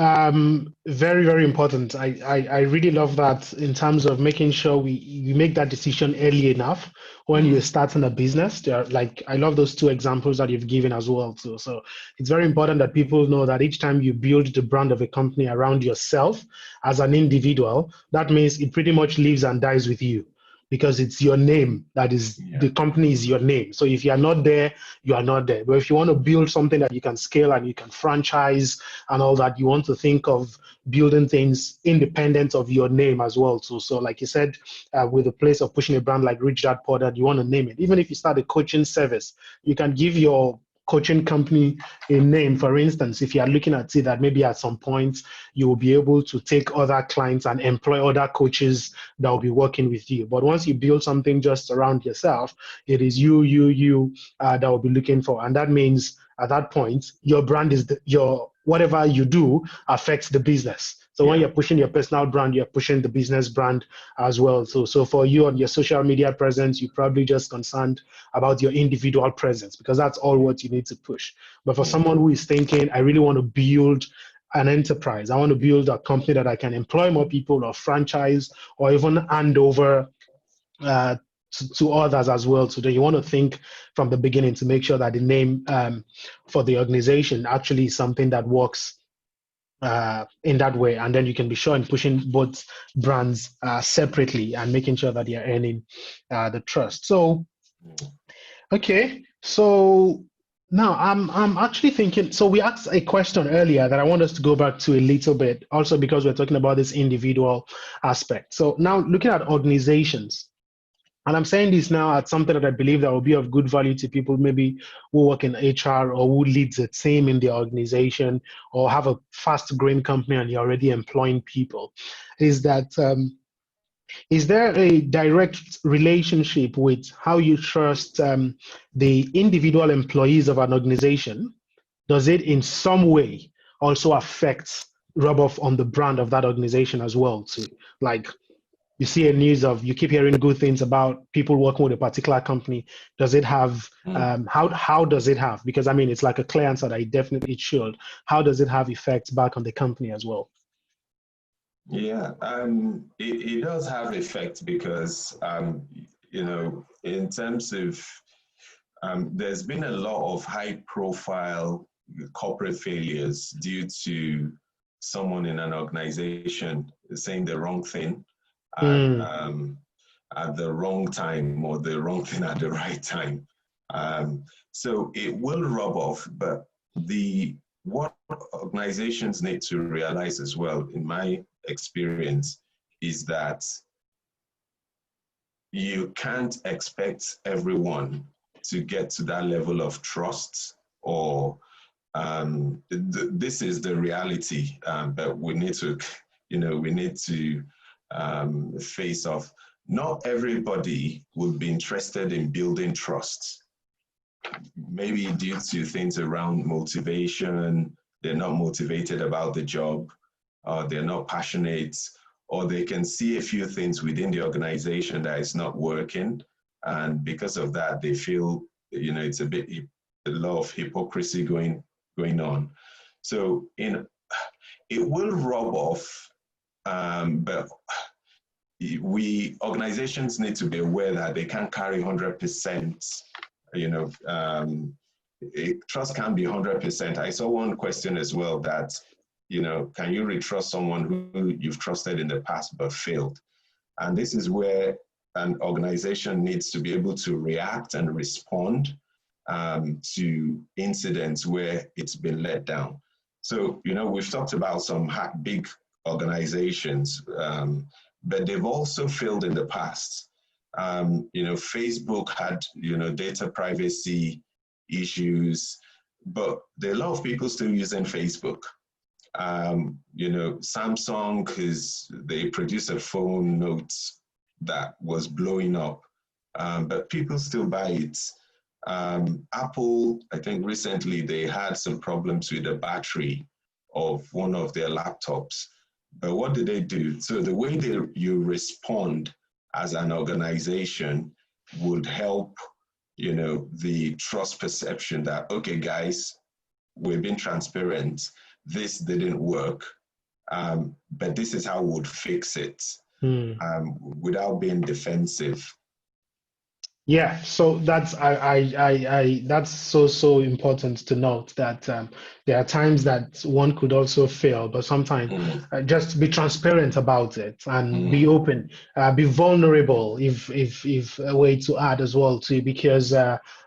very, very important. I really love that in terms of making sure we make that decision early enough when you're starting a business. I love those two examples that you've given as well too. So it's very important that people know that each time you build the brand of a company around yourself as an individual, that means it pretty much lives and dies with you, because it's your name that is, the company is your name. So if you are not there, you are not there. But if you want to build something that you can scale and you can franchise and all that, you want to think of building things independent of your name as well. So like you said, with the place of pushing a brand like Rich Dad Poor Dad, you want to name it. Even if you start a coaching service, you can give your coaching company a name. For instance, if you are looking at it, that maybe at some point you will be able to take other clients and employ other coaches that will be working with you. But once you build something just around yourself, it is you that will be looking for. And that means at that point, your brand is your whatever you do affects the business. So when you're pushing your personal brand, you're pushing the business brand as well. So for you on your social media presence, you're probably just concerned about your individual presence, because that's all what you need to push. But for someone who is thinking, I really want to build an enterprise, I want to build a company that I can employ more people or franchise or even hand over to others as well. So then you want to think from the beginning to make sure that the name for the organization actually is something that works in that way, and then you can be sure in pushing both brands separately and making sure that you're earning the trust. So, okay, so now I'm actually thinking. So we asked a question earlier that I want us to go back to a little bit, also because we're talking about this individual aspect. So now looking at organizations. And I'm saying this now at something that I believe that will be of good value to people maybe who work in HR or who leads a team in the organization or have a fast growing company and you're already employing people, is that is there a direct relationship with how you trust the individual employees of an organization? Does it in some way also affect, rub off on the brand of that organization as well too? Like, you see a news of, you keep hearing good things about people working with a particular company. Does it have, how does it have? Because I mean, it's like a clear answer that it should. How does it have effects back on the company as well? Yeah, it does have effect because, in terms of, there's been a lot of high profile corporate failures due to someone in an organization saying the wrong thing at the wrong time, or the wrong thing at the right time. So it will rub off, but what organizations need to realize as well, in my experience, is that you can't expect everyone to get to that level of trust, or this is the reality, but we need to, face off. Not everybody would be interested in building trust. Maybe due to things around motivation, they're not motivated about the job, or they're not passionate, or they can see a few things within the organization that is not working. And because of that, they feel, it's a lot of hypocrisy going on. So it will rub off, but organizations need to be aware that they can't carry 100%, trust can't be 100%. I saw one question as well that, can you retrust someone who you've trusted in the past but failed? And this is where an organization needs to be able to react and respond to incidents where it's been let down. So, we've talked about some big organizations, but they've also failed in the past. Facebook had, data privacy issues, but there are a lot of people still using Facebook. Samsung, they produced a phone Note that was blowing up, but people still buy it. Apple, I think recently they had some problems with the battery of one of their laptops. But what did they do? So the way you respond as an organization would help, the trust perception that, okay, guys, we've been transparent. This didn't work, but this is how we would fix it without being defensive. Yeah, so that's that's so important to note that there are times that one could also fail, but sometimes just be transparent about it and be open, be vulnerable if a way to add as well too, because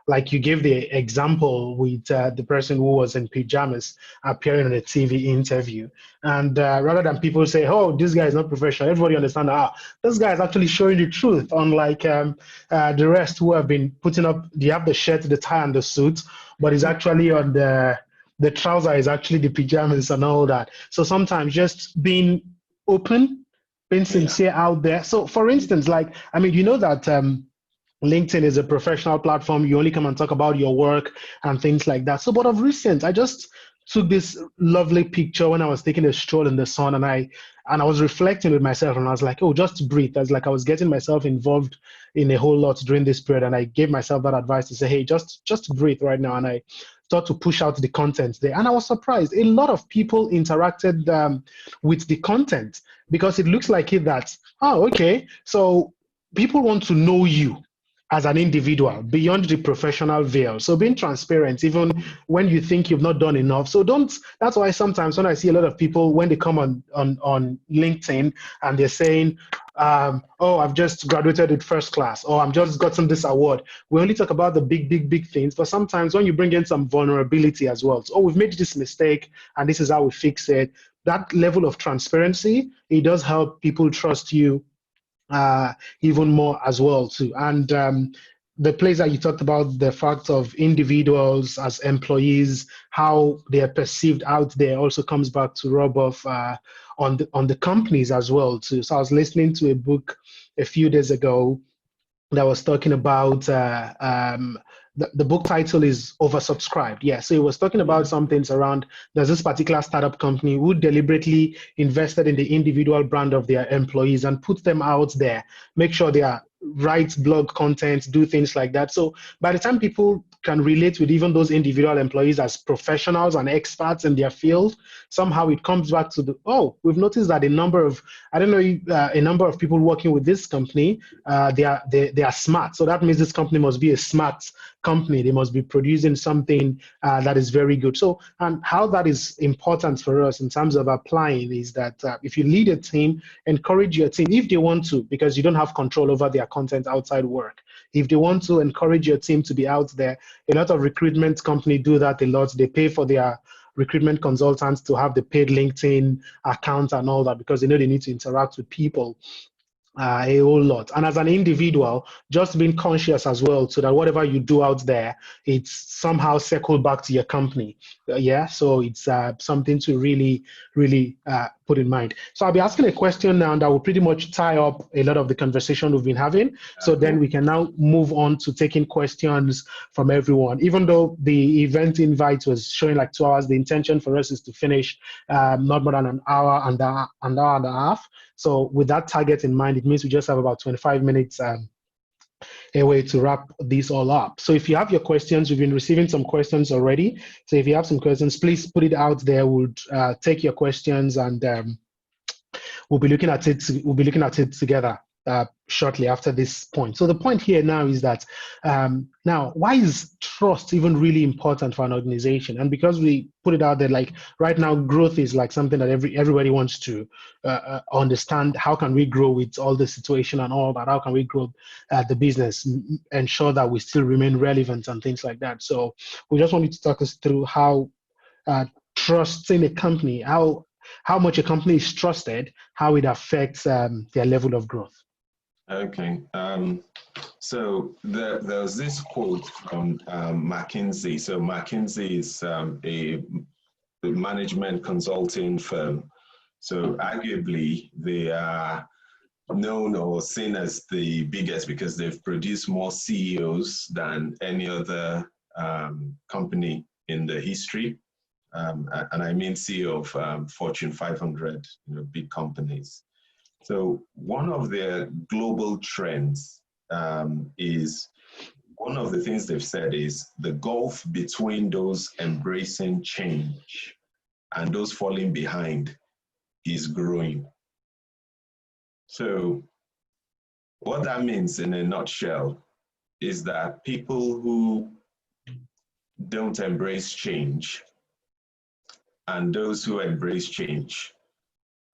like you gave the example with the person who was in pajamas appearing on a TV interview, and rather than people say, "Oh, this guy is not professional," everybody understand that this guy is actually showing the truth, unlike the rest who have been putting up. They have the shirt, the tie, and the suit, but it's actually on the trouser is actually the pajamas and all that. So sometimes just being open, being sincere out there. So for instance, that LinkedIn is a professional platform. You only come and talk about your work and things like that. So, but of recent, I just took this lovely picture when I was taking a stroll in the sun, and I was reflecting with myself, and I was like, oh, just breathe. I was getting myself involved in a whole lot during this period, and I gave myself that advice to say, hey, just breathe right now. And I start to push out the content there. And I was surprised. A lot of people interacted with the content because it looks like that, oh, okay, so people want to know you as an individual beyond the professional veil. So being transparent, even when you think you've not done enough. So that's why sometimes when I see a lot of people, when they come on LinkedIn and they're saying, oh, I've just graduated with first class, or I've just gotten this award. We only talk about the big things, but sometimes when you bring in some vulnerability as well, so, oh, we've made this mistake and this is how we fix it. That level of transparency, it does help people trust you even more as well too. And the place that you talked about, the fact of individuals as employees, how they are perceived out there, also comes back to rub off on the companies as well too. So I was listening to a book a few days ago that was talking about the book title is Oversubscribed. Yeah, so it was talking about some things around there's this particular startup company who deliberately invested in the individual brand of their employees and put them out there, make sure they are write blog content, do things like that. So by the time people can relate with even those individual employees as professionals and experts in their field, somehow it comes back to we've noticed that a number of people working with this company, they are smart. So that means this company must be a smart company. They must be producing something that is very good. So, and how that is important for us in terms of applying is that if you lead a team, encourage your team if they want to, because you don't have control over their content outside work. If they want to, encourage your team to be out there. A lot of recruitment companies do that a lot. They pay for their recruitment consultants to have the paid LinkedIn account and all that because they know they need to interact with people a whole lot. And as an individual, just being conscious as well so that whatever you do out there, it's somehow circled back to your company. So it's something to really put in mind. So I'll be asking a question now that will pretty much tie up a lot of the conversation we've been having. So then we can now move on to taking questions from everyone. Even though the event invite was showing like 2 hours, the intention for us is to finish not more than an hour and a half. So with that target in mind, it means we just have about 25 minutes a way to wrap this all up. So if you have your questions, we've been receiving some questions already. So if you have some questions, please put it out there. We'll take your questions and we'll be looking at it. We'll be looking at it together. shortly after this point. So the point here now is that now, why is trust even really important for an organization? And because we put it out there, like right now, growth is like something that everybody wants to understand. How can we grow with all the situation and all that? How can we grow the business, ensure that we still remain relevant and things like that? So we just wanted to talk us through how trust in a company, how much a company is trusted, how it affects their level of growth. Okay. So there's this quote from McKinsey. So McKinsey is a management consulting firm. So arguably they are known or seen as the biggest because they've produced more CEOs than any other company in the history. And I mean CEO of Fortune 500, big companies. So one of their global trends is, one of the things they've said is the gulf between those embracing change and those falling behind is growing. So what that means in a nutshell is that people who don't embrace change and those who embrace change,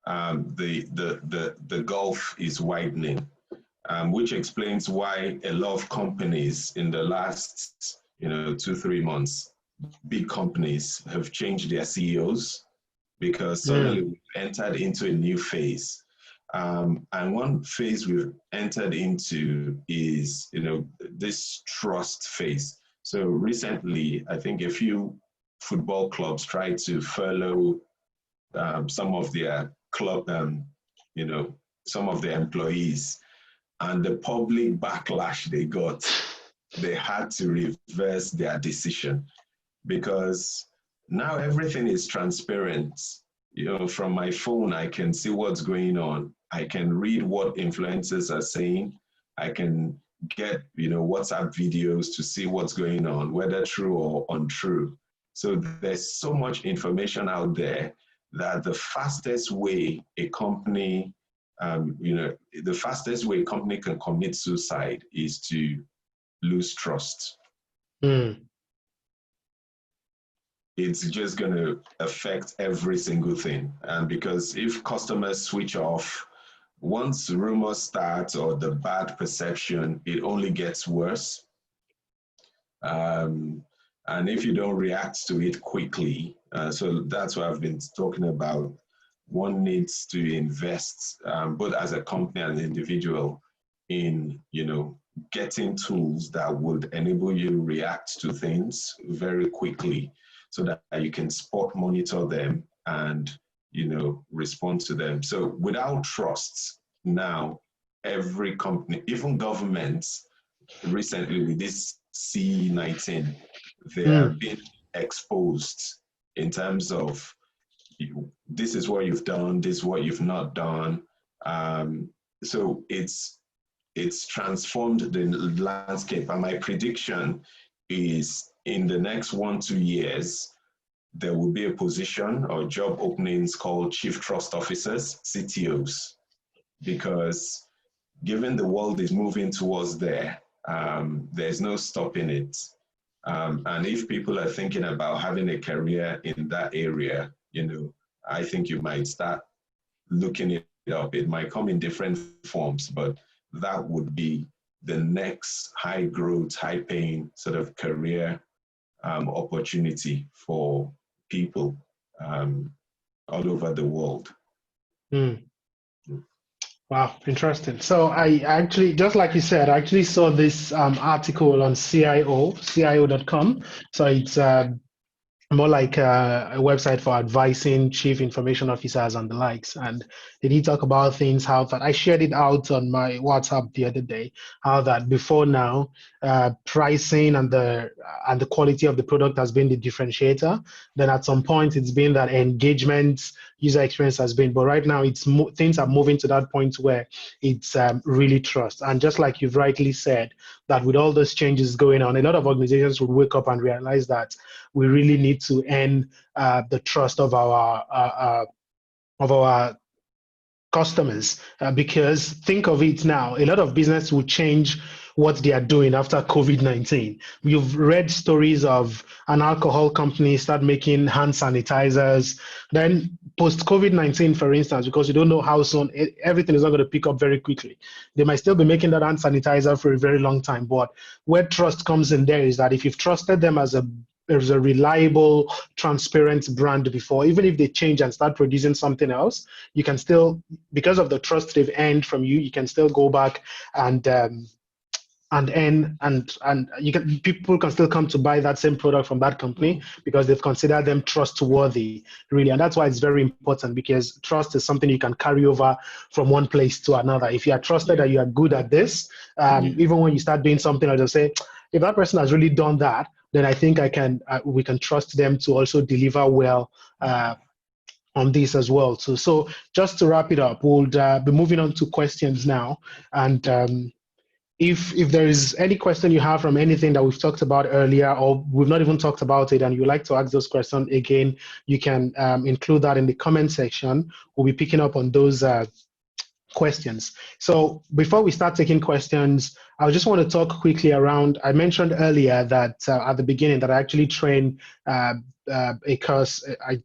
the gulf is widening, which explains why a lot of companies in the last 2-3 months, big companies have changed their CEOs because suddenly we've entered into a new phase. And one phase we've entered into is this trust phase. So recently, I think a few football clubs tried to furlough some of their club, some of their employees, and the public backlash they got, they had to reverse their decision because now everything is transparent. From my phone, I can see what's going on. I can read what influencers are saying. I can get, WhatsApp videos to see what's going on, whether true or untrue. So there's so much information out there that the fastest way a company, the fastest way a company can commit suicide is to lose trust. It's just going to affect every single thing. And because if customers switch off, once rumors start or the bad perception, it only gets worse. And if you don't react to it quickly, so that's what I've been talking about. One needs to invest, both as a company and an individual, in getting tools that would enable you to react to things very quickly, so that you can spot monitor them and respond to them. So without trust, now every company, even governments, recently with this C-19, they are being exposed in terms of this is what you've done, this is what you've not done. So it's transformed the landscape. And my prediction is in the next 1-2 years, there will be a position or job openings called Chief Trust Officers, CTOs, because given the world is moving towards there, there's no stopping it. And if people are thinking about having a career in that area, I think you might start looking it up. It might come in different forms, but that would be the next high growth, high paying sort of career opportunity for people all over the world. Wow, interesting. So I actually, just like you said, I actually saw this article on CIO.com. So it's more like a website for advising chief information officers and the likes. And they did talk about things, how that I shared it out on my WhatsApp the other day, how that before now, pricing and the quality of the product has been the differentiator. Then at some point, it's been that engagement, user experience has been, but right now things are moving to that point where it's really trust. And just like you've rightly said, that with all those changes going on, a lot of organizations would wake up and realize that we really need to earn the trust of our customers, because think of it now, a lot of business will change what they are doing after COVID-19. You've read stories of an alcohol company start making hand sanitizers. Then post COVID-19, for instance, because you don't know how soon everything is not going to pick up very quickly. They might still be making that hand sanitizer for a very long time. But where trust comes in there is that if you've trusted them as a reliable, transparent brand before, even if they change and start producing something else, you can still, because of the trust they've earned from you, you can still go back and earn, and you can, people can still come to buy that same product from that company because they've considered them trustworthy, really. And that's why it's very important, because trust is something you can carry over from one place to another. If you are trusted that you are good at this, even when you start doing something, I'll just say, if that person has really done that, then I think we can trust them to also deliver well on this as well. So just to wrap it up, we'll be moving on to questions now. And if there is any question you have from anything that we've talked about earlier, or we've not even talked about it, and you'd like to ask those questions again, you can include that in the comment section. We'll be picking up on those questions. So before we start taking questions, I just want to talk quickly around, I mentioned earlier that at the beginning that I actually train a course, I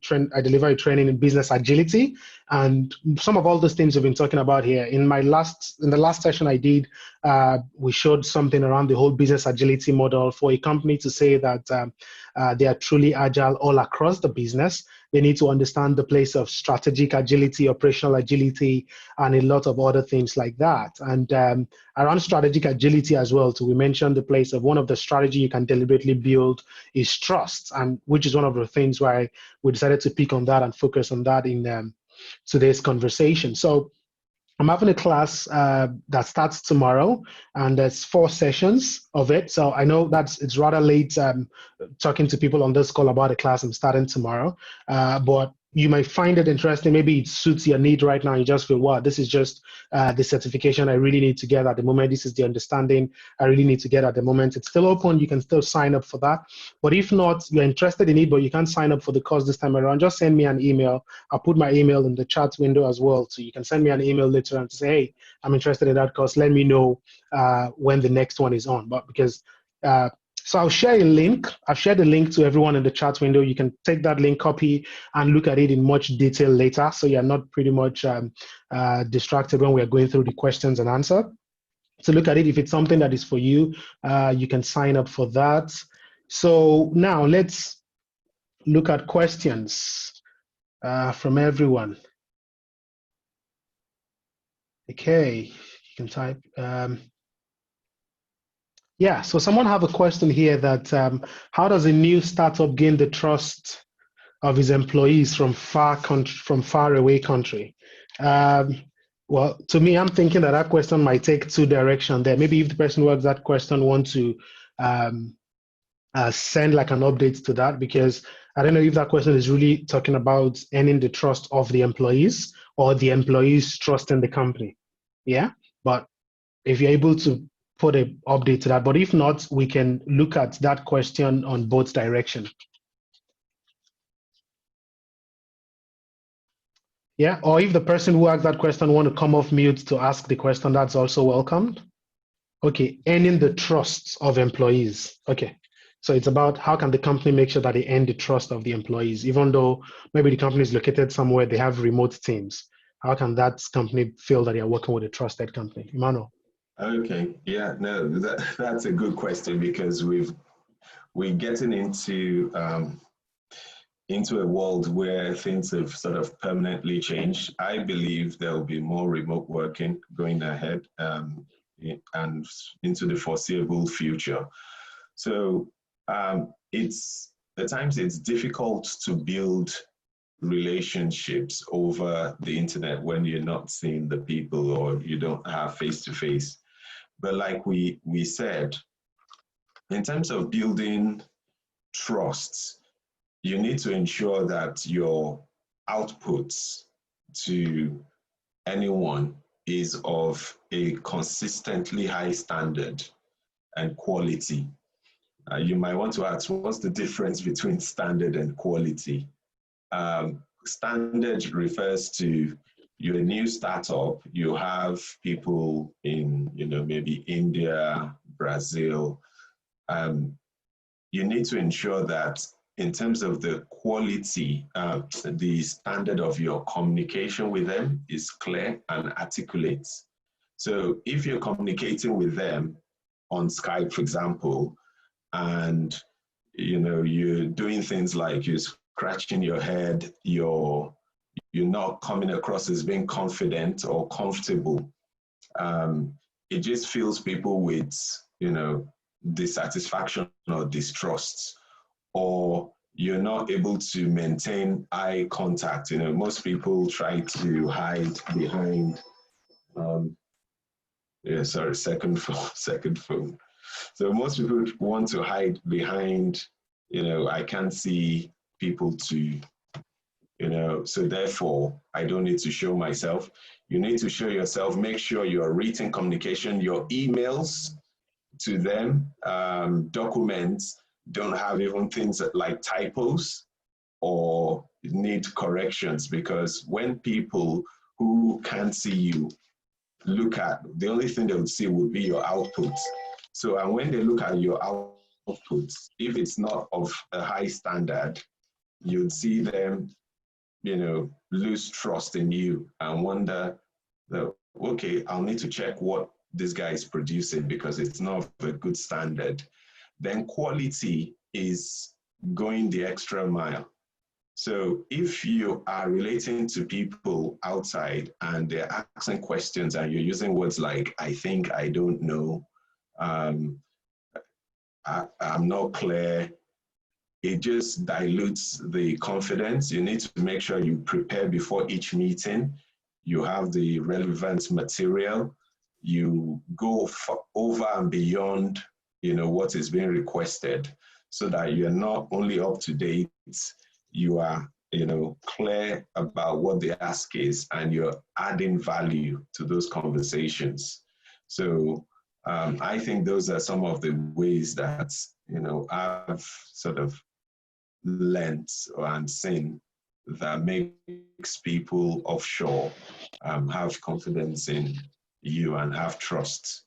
deliver a training in business agility, and some of all those things we've been talking about here. In the last session I did, we showed something around the whole business agility model. For a company to say that they are truly agile all across the business, they need to understand the place of strategic agility, operational agility, and a lot of other things like that. And around strategic agility as well, so we mentioned the place of one of the strategy you can deliberately build is trust, and which is one of the things why we decided to pick on that and focus on that in today's conversation. So I'm having a class that starts tomorrow, and there's 4 sessions of it. So I know it's rather late talking to people on this call about a class I'm starting tomorrow, but you might find it interesting. Maybe it suits your need right now. You just feel, wow, this is just the certification I really need to get at the moment. This is the understanding I really need to get at the moment. It's still open. You can still sign up for that. But if not, you're interested in it, but you can't sign up for the course this time around, just send me an email. I'll put my email in the chat window as well. So you can send me an email later and say, hey, I'm interested in that course. Let me know when the next one is on. But because so I'll share a link. I've shared a link to everyone in the chat window. You can take that link, copy, and look at it in much detail later. So you're not pretty much distracted when we're going through the questions and answer. So look at it. If it's something that is for you, you can sign up for that. So now let's look at questions from everyone. Okay, you can type. Yeah, so someone have a question here that how does a new startup gain the trust of his employees from far away country? Well, to me, I'm thinking that question might take 2 directions there. Maybe if the person who asked that question want to send like an update to that, because I don't know if that question is really talking about earning the trust of the employees or the employees trusting the company. Yeah, but if you're able to put an update to that, but if not, we can look at that question on both directions. Yeah, or if the person who asked that question want to come off mute to ask the question, that's also welcomed. Okay, earning the trust of employees. Okay, so it's about how can the company make sure that they earn the trust of the employees, even though maybe the company is located somewhere, they have remote teams. How can that company feel that they're working with a trusted company? Emmanuel. Okay, yeah, no, that's a good question, because we're getting into a world where things have sort of permanently changed. I believe there will be more remote working going ahead and into the foreseeable future. So at times it's difficult to build relationships over the internet when you're not seeing the people or you don't have face-to-face. But like we said, in terms of building trust, you need to ensure that your outputs to anyone is of a consistently high standard and quality. You might want to ask, what's the difference between standard and quality? Standard refers to you're a new startup, you have people in, maybe India, Brazil. You need to ensure that in terms of the quality, the standard of your communication with them is clear and articulate. So if you're communicating with them on Skype, for example, and you're doing things like you're scratching your head, you're not coming across as being confident or comfortable. It just fills people with, dissatisfaction or distrust, or you're not able to maintain eye contact. Most people try to hide behind, second phone, second phone. So most people want to hide behind, I can't see people to, so therefore I don't need to show myself. You need to show yourself, make sure your written communication, your emails to them, documents don't have even things like typos or need corrections, because when people who can't see you look at, the only thing they would see would be your output. So, and when they look at your output, if it's not of a high standard, you'd see them, lose trust in you and wonder that, okay, I'll need to check what this guy is producing because it's not of a good standard. Then quality is going the extra mile. So if you are relating to people outside and they're asking questions and you're using words like, I think, I don't know, I'm not clear, it just dilutes the confidence. You need to make sure you prepare before each meeting. You have the relevant material. You go over and beyond, what is being requested, so that you're not only up to date, you are, clear about what the ask is, and you're adding value to those conversations. So I think those are some of the ways that, I've sort of learned and seen that makes people offshore have confidence in you and have trust.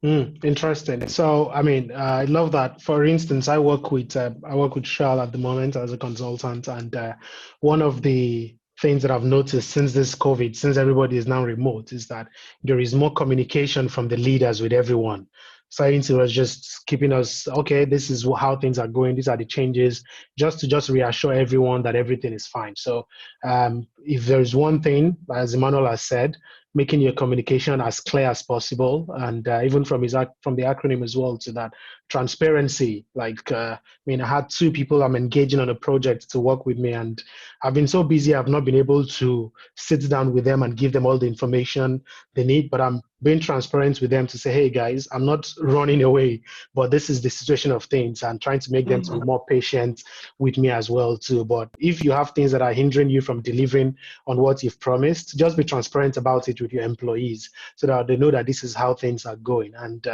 Interesting. So, I mean, I love that. For instance, I work with Shell at the moment as a consultant, and one of the things that I've noticed since this COVID, since everybody is now remote, is that there is more communication from the leaders with everyone. Science was just keeping us, okay, this is how things are going, these are the changes, just to reassure everyone that everything is fine. So if there's one thing, as Emmanuel has said, making your communication as clear as possible, and even from the acronym as well, to that transparency. Like, I had 2 people I'm engaging on a project to work with me, and I've been so busy I've not been able to sit down with them and give them all the information they need, but I'm being transparent with them to say, hey guys, I'm not running away, but this is the situation of things, and trying to make them to be more patient with me as well too. But if you have things that are hindering you from delivering on what you've promised, just be transparent about it with your employees so that they know that this is how things are going. And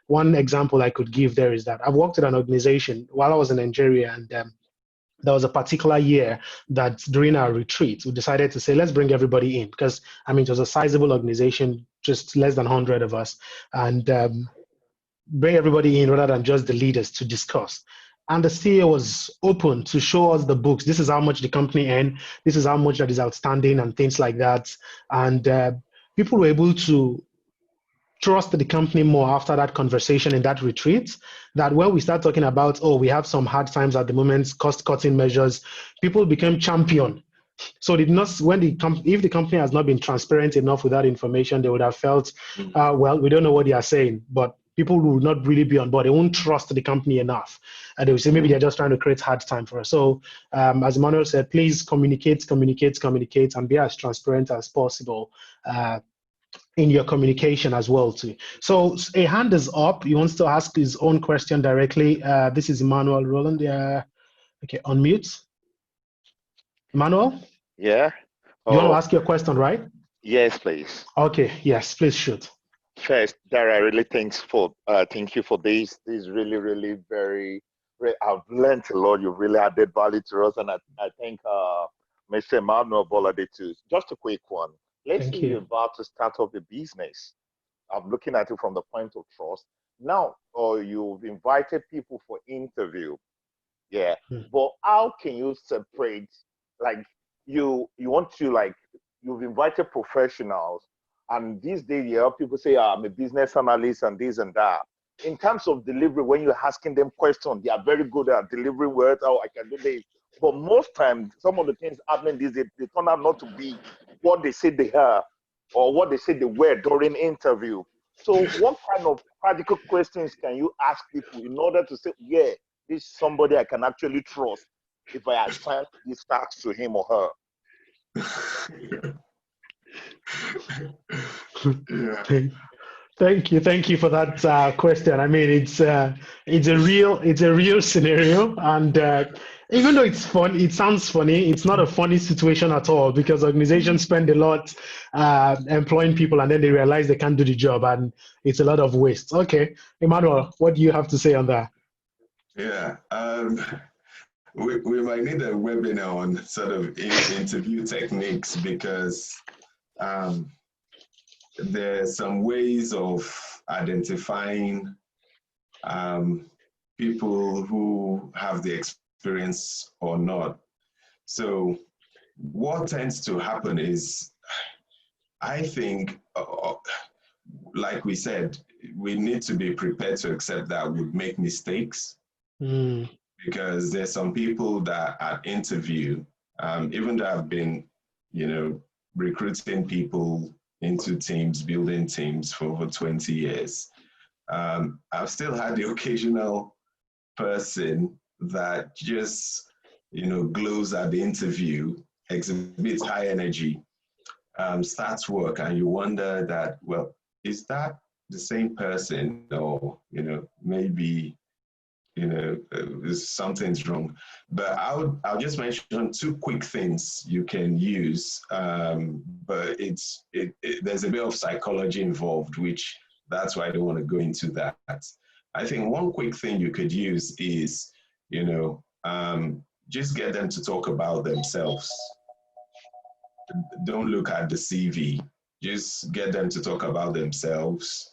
one example I could give there is that I've worked at an organization while I was in Nigeria, and there was a particular year that during our retreat, we decided to say, let's bring everybody in, because it was a sizable organization, just less than 100 of us, and bring everybody in rather than just the leaders to discuss. And the CEO was open to show us the books. This is how much the company earned. This is how much that is outstanding and things like that. And people were able to trust the company more after that conversation in that retreat, that when we start talking about, oh, we have some hard times at the moment, cost-cutting measures, people became champion. So if the company has not been transparent enough with that information, they would have felt, well, we don't know what they are saying, but people will not really be on board. They won't trust the company enough. And they will say, maybe they're just trying to create hard time for us. So as Emmanuel said, please communicate, and be as transparent as possible in your communication as well too. So a hand is up. He wants to ask his own question directly. This is Emmanuel Roland. Okay, unmute. Emmanuel? Yeah. You want to ask your question, right? Yes, please. Okay, yes, please shoot. First, Dara, really thank you for this. This is really, really I've learned a lot. You've really added value to us, and I think Mr. Emmanuel Bolade too. Just a quick one. Let's say Thank you're you. about to start up a business. I'm looking at it from the point of trust. Now, or you've invited people for interview. Yeah. Hmm. But how can you separate, like, you want to, like, you've invited professionals, and these days you hear people say, I'm a business analyst and this and that. In terms of delivery, when you're asking them questions, they are very good at delivering words. Oh, I can do this. But most times, some of the things happening these days, they turn out not to be what they say they are or what they say they were during interview. So what kind of practical questions can you ask people in order to say, yeah, this is somebody I can actually trust if I assign this task to him or her? Yeah. Thank you for that question. I mean, it's a real scenario, and even though it's fun, it sounds funny. It's not a funny situation at all because organizations spend a lot employing people, and then they realize they can't do the job, and it's a lot of waste. Okay, Emmanuel, what do you have to say on that? Yeah. We might need a webinar on sort of interview techniques because um, there's some ways of identifying people who have the experience or not. So what tends to happen is, I think, like we said, we need to be prepared to accept that we'd make mistakes. Mm. Because there's some people that at interview, even though I've been, recruiting people into teams, building teams for over 20 years, I've still had the occasional person that just, glows at the interview, exhibits high energy, starts work, and you wonder that, well, is that the same person? Or, maybe something's wrong. But I'll just mention two quick things you can use. But there's a bit of psychology involved, which that's why I don't want to go into that. I think one quick thing you could use is, just get them to talk about themselves. Don't look at the CV. Just get them to talk about themselves.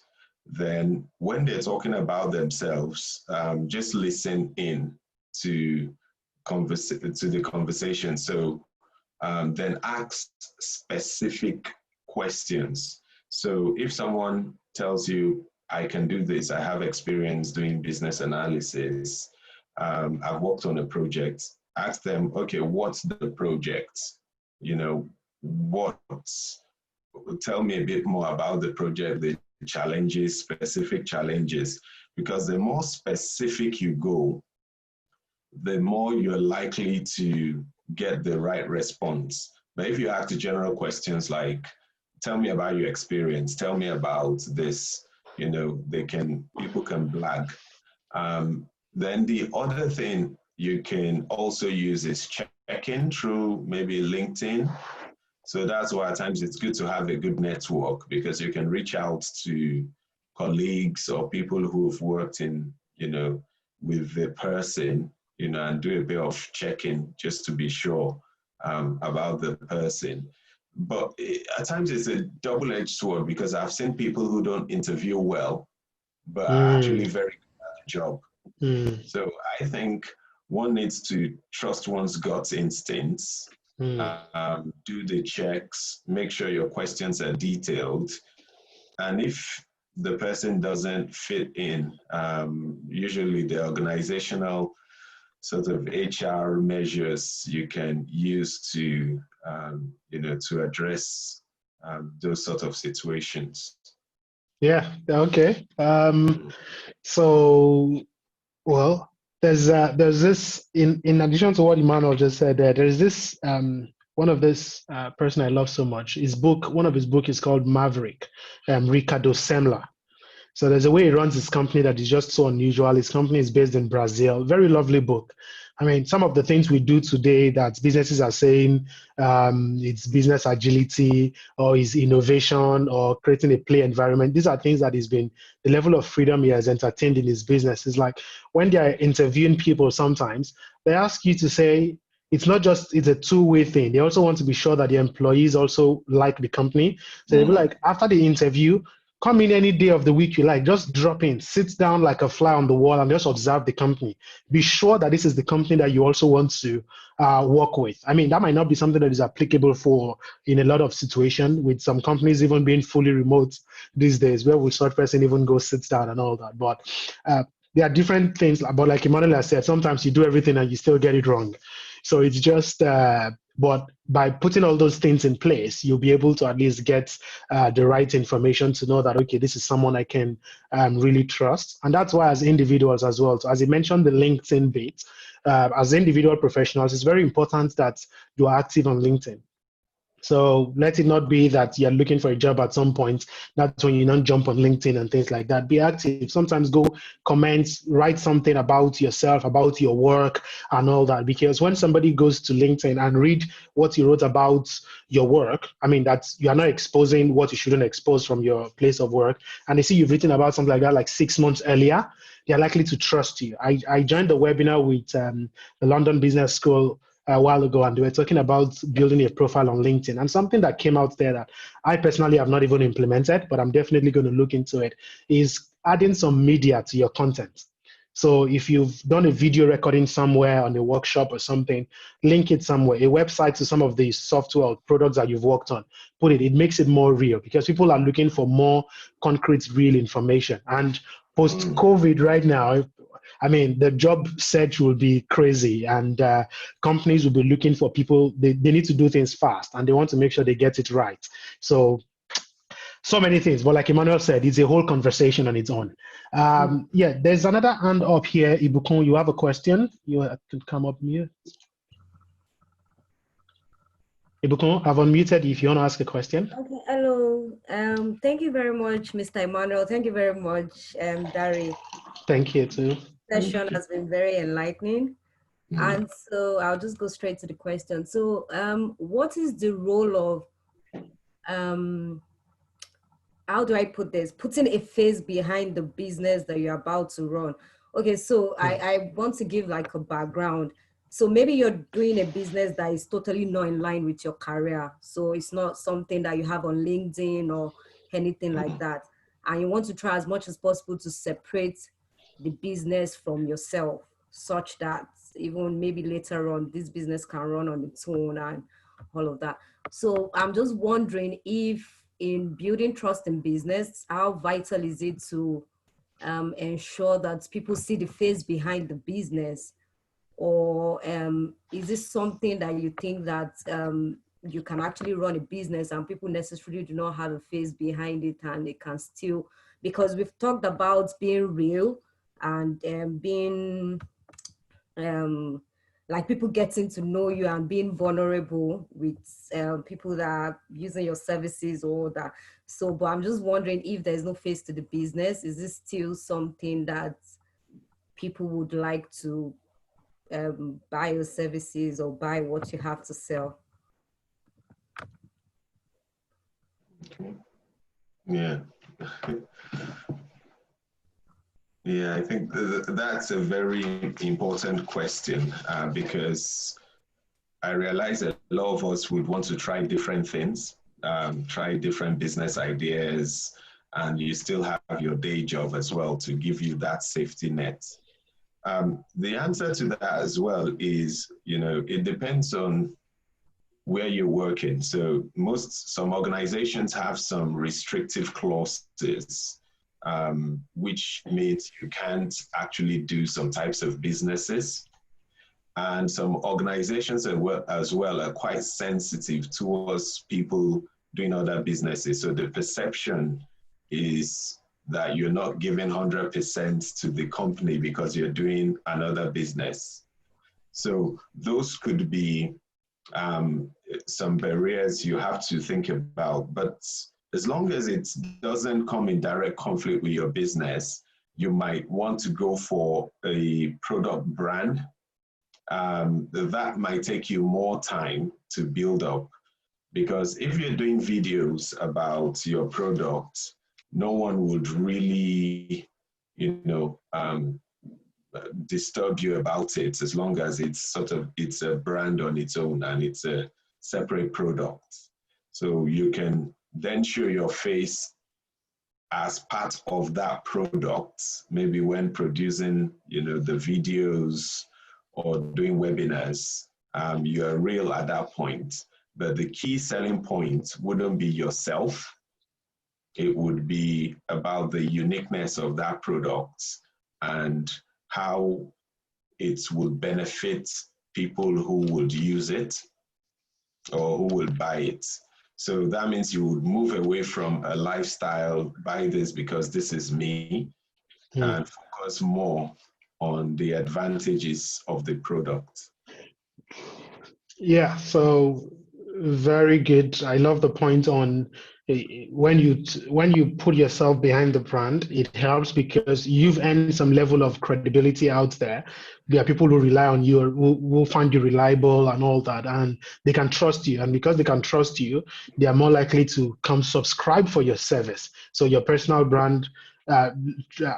Then when they're talking about themselves, just listen in to the conversation. So then ask specific questions. So if someone tells you, I can do this, I have experience doing business analysis, I've worked on a project, ask them, okay, what's the project? Tell me a bit more about the project, the challenges, specific challenges, because the more specific you go, the more you're likely to get the right response. But if you ask the general questions like, tell me about your experience, tell me about this, people can blag. Then the other thing you can also use is check-in through maybe LinkedIn. So that's why at times it's good to have a good network, because you can reach out to colleagues or people who've worked with the person, and do a bit of checking just to be sure about the person. But at times it's a double-edged sword, because I've seen people who don't interview well, but are actually very good at the job. So I think one needs to trust one's gut instincts. Do the checks, make sure your questions are detailed. And if the person doesn't fit in, usually the organizational sort of HR measures you can use to, to address those sort of situations. Yeah, okay. So, well, there's this, in addition to what Emmanuel just said, there's this one of this person I love so much. One of his book is called Maverick, Ricardo Semler. So there's a way he runs his company that is just so unusual. His company is based in Brazil. Very lovely book. I mean, some of the things we do today that businesses are saying, it's business agility or is innovation or creating a play environment. These are things that the level of freedom he has entertained in his business. Is like when they are interviewing people, sometimes they ask you to say, it's not just, it's a two-way thing. They also want to be sure that the employees also like the company. So they'll be like, after the interview, come in any day of the week you like, just drop in, sit down like a fly on the wall and just observe the company. Be sure that this is the company that you also want to work with. I mean, that might not be something that is applicable for in a lot of situations, with some companies even being fully remote these days, where will such person even go sit down and all that. But there are different things, but like Emmanuel has said, sometimes you do everything and you still get it wrong. So it's just, but by putting all those things in place, you'll be able to at least get the right information to know that, okay, this is someone I can really trust. And that's why as individuals as well, so as you mentioned, the LinkedIn bit, as individual professionals, it's very important that you are active on LinkedIn. So let it not be that you're looking for a job at some point. That's when you don't jump on LinkedIn and things like that. Be active. Sometimes go comment, write something about yourself, about your work and all that. Because when somebody goes to LinkedIn and read what you wrote about your work, I mean, that's, you are not exposing what you shouldn't expose from your place of work. And they see you've written about something like that like 6 months earlier, they're likely to trust you. I joined the webinar with the London Business School a while ago, and they were talking about building a profile on LinkedIn. And something that came out there that I personally have not even implemented, but I'm definitely going to look into it, is adding some media to your content. So if you've done a video recording somewhere on a workshop or something, link it somewhere, a website to some of the software or products that you've worked on. Put it, it makes it more real, because people are looking for more concrete, real information. And post-COVID right now, I mean, the job search will be crazy, and companies will be looking for people. They need to do things fast, and they want to make sure they get it right. So many things. But like Emmanuel said, it's a whole conversation on its own. Yeah, there's another hand up here. Ibukun, you have a question? You can come up here. Ibukun, I've unmuted you if you want to ask a question. Okay, hello. Thank you very much, Mr. Emmanuel. Thank you very much, Dari. Thank you too. Session has been very enlightening. And so I'll just go straight to the question. So what is the role of, how do I put this? Putting a face behind the business that you're about to run. Okay, so I want to give like a background. So maybe you're doing a business that is totally not in line with your career. So it's not something that you have on LinkedIn or anything like that. And you want to try as much as possible to separate the business from yourself, such that even maybe later on, this business can run on its own and all of that. So I'm just wondering if in building trust in business, how vital is it to ensure that people see the face behind the business? Or is this something that you think that you can actually run a business and people necessarily do not have a face behind it, and they can still, because we've talked about being real and being like people getting to know you and being vulnerable with people that are using your services or that. So, but I'm just wondering, if there's no face to the business, is this still something that people would like to buy your services or buy what you have to sell? Yeah. Yeah, I think that's a very important question because I realize that a lot of us would want to try different things, try different business ideas, and you still have your day job as well to give you that safety net. The answer to that as well is, it depends on where you're working. So some organizations have some restrictive clauses, which means you can't actually do some types of businesses. And some organizations as well are quite sensitive towards people doing other businesses. So the perception is that you're not giving 100% to the company because you're doing another business. So those could be some barriers you have to think about. But as long as it doesn't come in direct conflict with your business, you might want to go for a product brand. That might take you more time to build up, because if you're doing videos about your product, no one would really, disturb you about it, as long as it's a brand on its own and it's a separate product. So you can then show your face as part of that product, maybe when producing, the videos or doing webinars. You're real at that point. But the key selling point wouldn't be yourself. It would be about the uniqueness of that product and how it will benefit people who would use it or who will buy it. So that means you would move away from a lifestyle, buy this because this is me, and focus more on the advantages of the product. Yeah, so very good. I love the point on when you put yourself behind the brand, it helps because you've earned some level of credibility out there. There are people who rely on you, or who find you reliable and all that, and they can trust you. And because they can trust you, they are more likely to come subscribe for your service. So your personal brand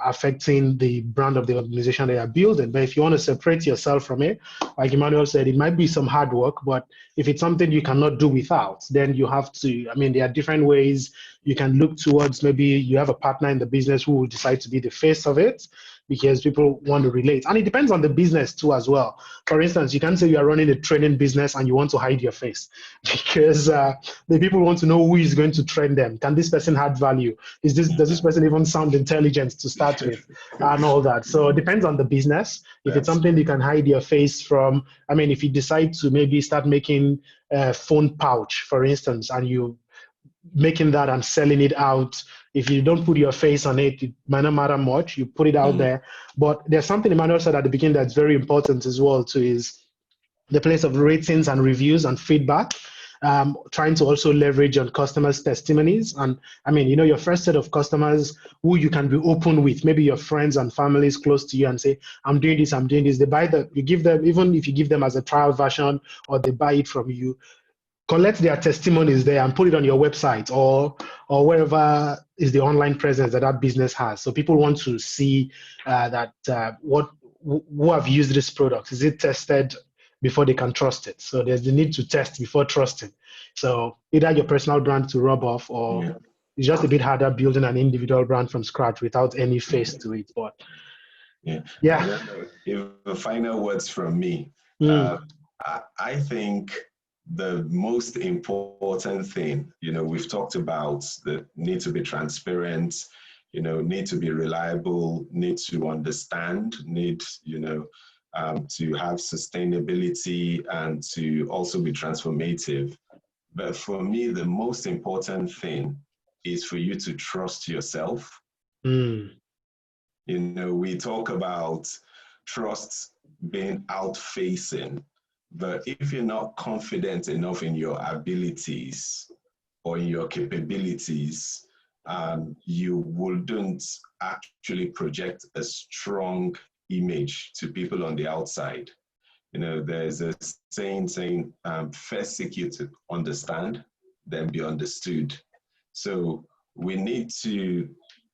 affecting the brand of the organization they are building. But if you want to separate yourself from it, like Emmanuel said, it might be some hard work, but if it's something you cannot do without, then you have to, there are different ways you can look towards. Maybe you have a partner in the business who will decide to be the face of it because people want to relate. And it depends on the business too as well. For instance, you can't say you are running a training business and you want to hide your face because the people want to know who is going to train them. Can this person add value? Does this person even sound intelligent to start with and all that? So it depends on the business. If it's something you can hide your face from, if you decide to maybe start making a phone pouch, for instance, and you making that and selling it out, if you don't put your face on it, it might not matter much. You put it out there. But there's something Emmanuel said at the beginning that's very important as well too, is the place of ratings and reviews and feedback. Trying to also leverage on customers' testimonies. And your first set of customers who you can be open with, maybe your friends and families close to you, and say, I'm doing this. They buy you give them, even if you give them as a trial version or they buy it from you, collect their testimonies there and put it on your website or wherever is the online presence that business has. So people want to see who have used this product. Is it tested before they can trust it? So there's the need to test before trusting. So either your personal brand to rub off, or it's just a bit harder building an individual brand from scratch without any face to it. But yeah. The final words from me. I think the most important thing, we've talked about the need to be transparent, need to be reliable, need to understand, need, to have sustainability and to also be transformative. But for me, the most important thing is for you to trust yourself. We talk about trust being out-facing, but if you're not confident enough in your abilities or in your capabilities, you wouldn't actually project a strong image to people on the outside. There's a saying, first seek you to understand, then be understood. So we need to,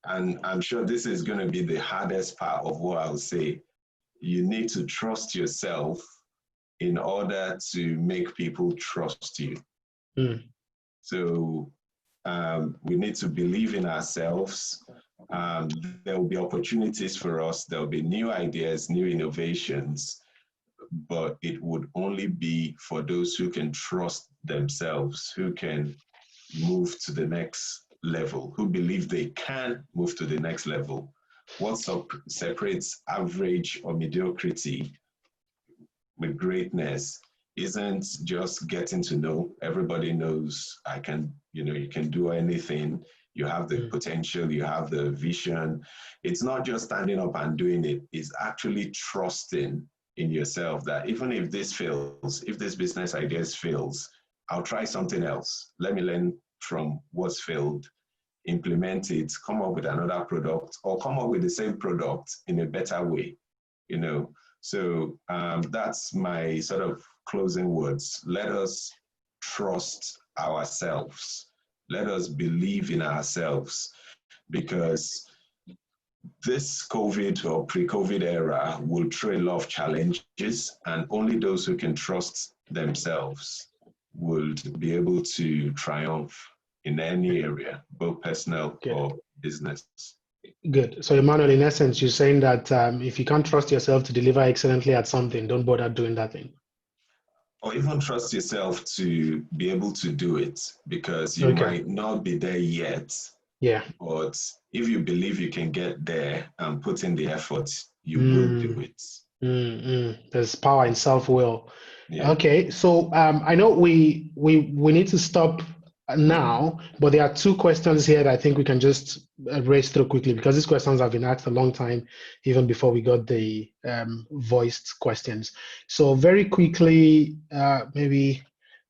and I'm sure this is going to be the hardest part of what I'll say, you need to trust yourself in order to make people trust you. So we need to believe in ourselves. There will be opportunities for us. There will be new ideas, new innovations, but it would only be for those who can trust themselves, who can move to the next level, who believe they can move to the next level. What separates average or mediocrity with greatness isn't just getting to know. Everybody knows you can do anything. You have the potential, you have the vision. It's not just standing up and doing it. It's actually trusting in yourself that even if this fails, if this business idea fails, I'll try something else. Let me learn from what's failed, implement it, come up with another product, or come up with the same product in a better way, So that's my sort of closing words. Let us trust ourselves. Let us believe in ourselves, because this COVID or pre-COVID era will throw a lot of challenges, and only those who can trust themselves would be able to triumph in any area, both personal or business. Good. So, Emmanuel, in essence, you're saying that if you can't trust yourself to deliver excellently at something, don't bother doing that thing. Or even trust yourself to be able to do it, because you might not be there yet. Yeah. But if you believe you can get there and put in the effort, you will do it. There's power in self-will. Yeah. Okay, so I know we need to stop now, but there are two questions here that I think we can just race through quickly, because these questions have been asked a long time, even before we got the voiced questions. So very quickly, maybe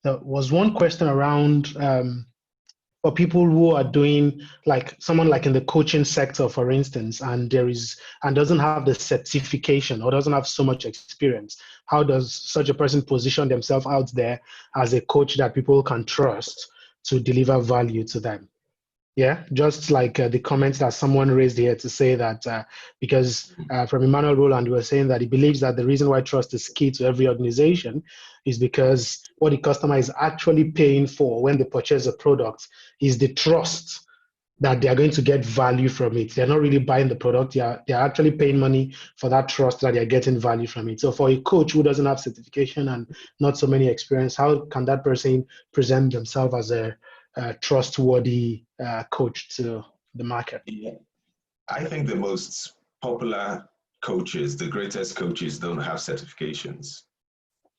there was one question around for people who are doing, like someone like in the coaching sector, for instance, and doesn't have the certification or doesn't have so much experience. How does such a person position themselves out there as a coach that people can trust to deliver value to them? Yeah, just like the comments that someone raised here to say that because from Emmanuel Roland, we were saying that he believes that the reason why trust is key to every organization is because what the customer is actually paying for when they purchase a product is the trust that they are going to get value from it. They're not really buying the product. They're actually paying money for that trust that they're getting value from it. So for a coach who doesn't have certification and not so many experience, how can that person present themselves as a trustworthy coach to the market? Yeah. I think the most popular coaches, the greatest coaches, don't have certifications.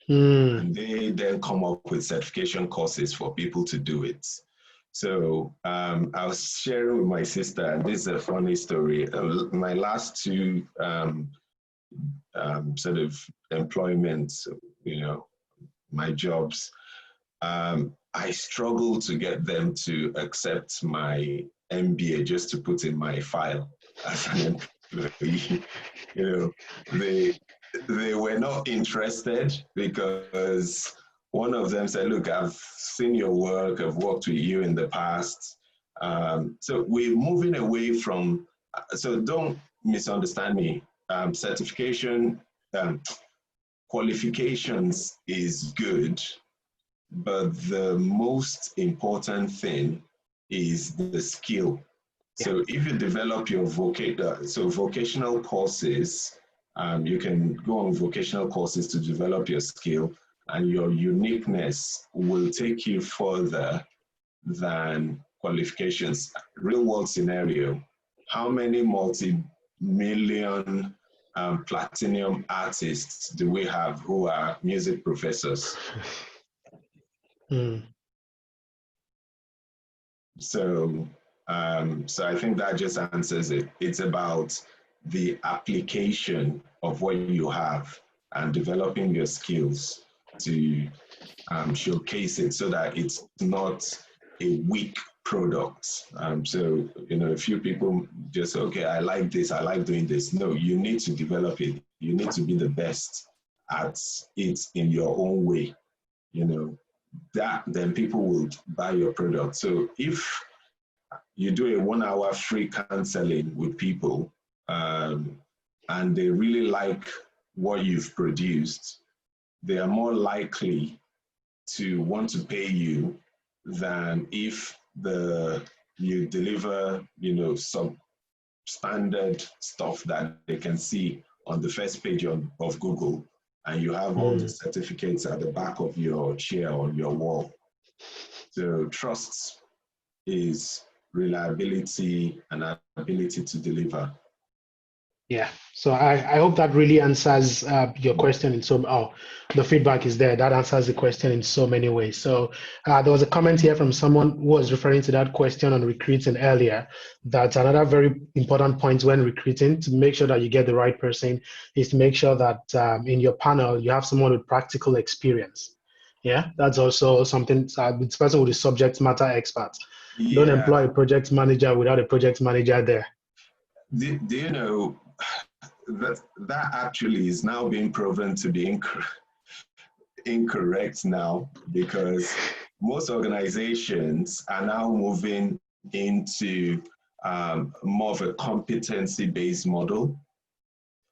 And they then come up with certification courses for people to do it. So I was sharing with my sister, and this is a funny story. My last two sort of employments, my jobs, I struggled to get them to accept my MBA just to put in my file as an employee. They were not interested, because one of them said, look, I've seen your work, I've worked with you in the past. So we're moving away from, so don't misunderstand me, certification, qualifications is good, but the most important thing is the skill. So if you develop your vocational courses, you can go on vocational courses to develop your skill, and your uniqueness will take you further than qualifications. Real world scenario, how many multi-million platinum artists do we have who are music professors? So I think that just answers it. It's about the application of what you have and developing your skills to showcase it so that it's not a weak product. So, a few people just say, okay, I like this, I like doing this. No, you need to develop it. You need to be the best at it in your own way, that then people will buy your product. So if you do a 1 hour free counseling with people and they really like what you've produced, they are more likely to want to pay you than if you deliver, some standard stuff that they can see on the first page of Google, and you have all the certificates at the back of your chair on your wall. So trust is reliability and ability to deliver. Yeah, so I hope that really answers your question in the feedback is there. That answers the question in so many ways. So there was a comment here from someone who was referring to that question on recruiting earlier, that another very important point when recruiting to make sure that you get the right person is to make sure that in your panel, you have someone with practical experience. Yeah, that's also something, this person with a subject matter expert. Yeah. Don't employ a project manager without a project manager there. Do you know that actually is now being proven to be incorrect now, because most organizations are now moving into more of a competency-based model.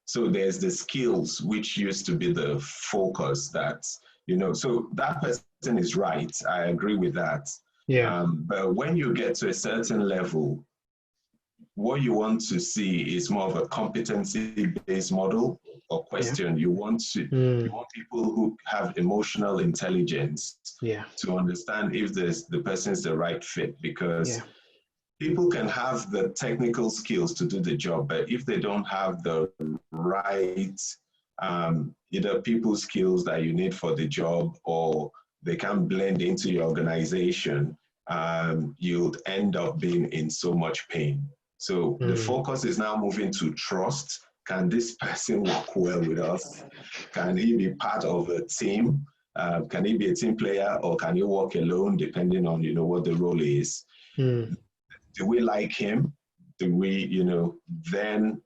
So there's the skills, which used to be the focus that, so that person is right. I agree with that. Yeah. But when you get to a certain level, what you want to see is more of a competency-based model or question. You want people who have emotional intelligence to understand if the person is the right fit, because people can have the technical skills to do the job, but if they don't have the right either people skills that you need for the job, or they can't blend into your organization, you'll end up being in so much pain. So the focus is now moving to trust. Can this person work well with us? Can he be part of a team? Can he be a team player, or can he work alone, depending on, what the role is? Do we like him? Do we, then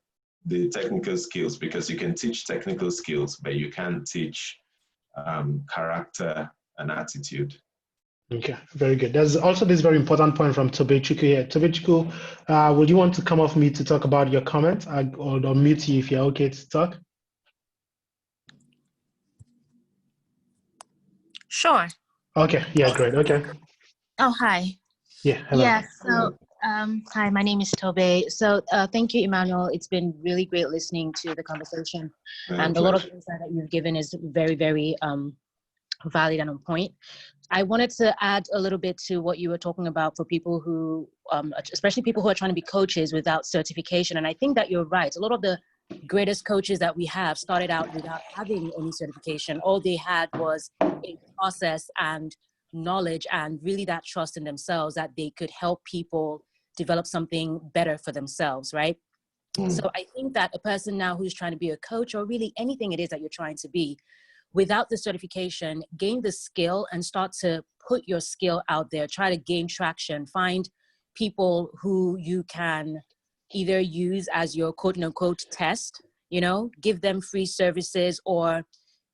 the technical skills, because you can teach technical skills, but you can't teach character and attitude. Okay, very good. There's also this very important point from Tobechukwu here. Tobechukwu, would you want to come off mute to talk about your comment, or mute you if you're okay to talk? Sure. Okay, yeah, great, okay. Oh, hi. Yeah, hello. Yeah, so, hi, my name is Tobe. So thank you, Emmanuel. It's been really great listening to the conversation. And a lot of the insight that you've given is very, very valid and on point. I wanted to add a little bit to what you were talking about for people who, especially people who are trying to be coaches without certification. And I think that you're right. A lot of the greatest coaches that we have started out without having any certification. All they had was a process and knowledge and really that trust in themselves that they could help people develop something better for themselves, right? So I think that a person now who's trying to be a coach, or really anything it is that you're trying to be, without the certification, gain the skill and start to put your skill out there, try to gain traction, find people who you can either use as your quote unquote test, give them free services, or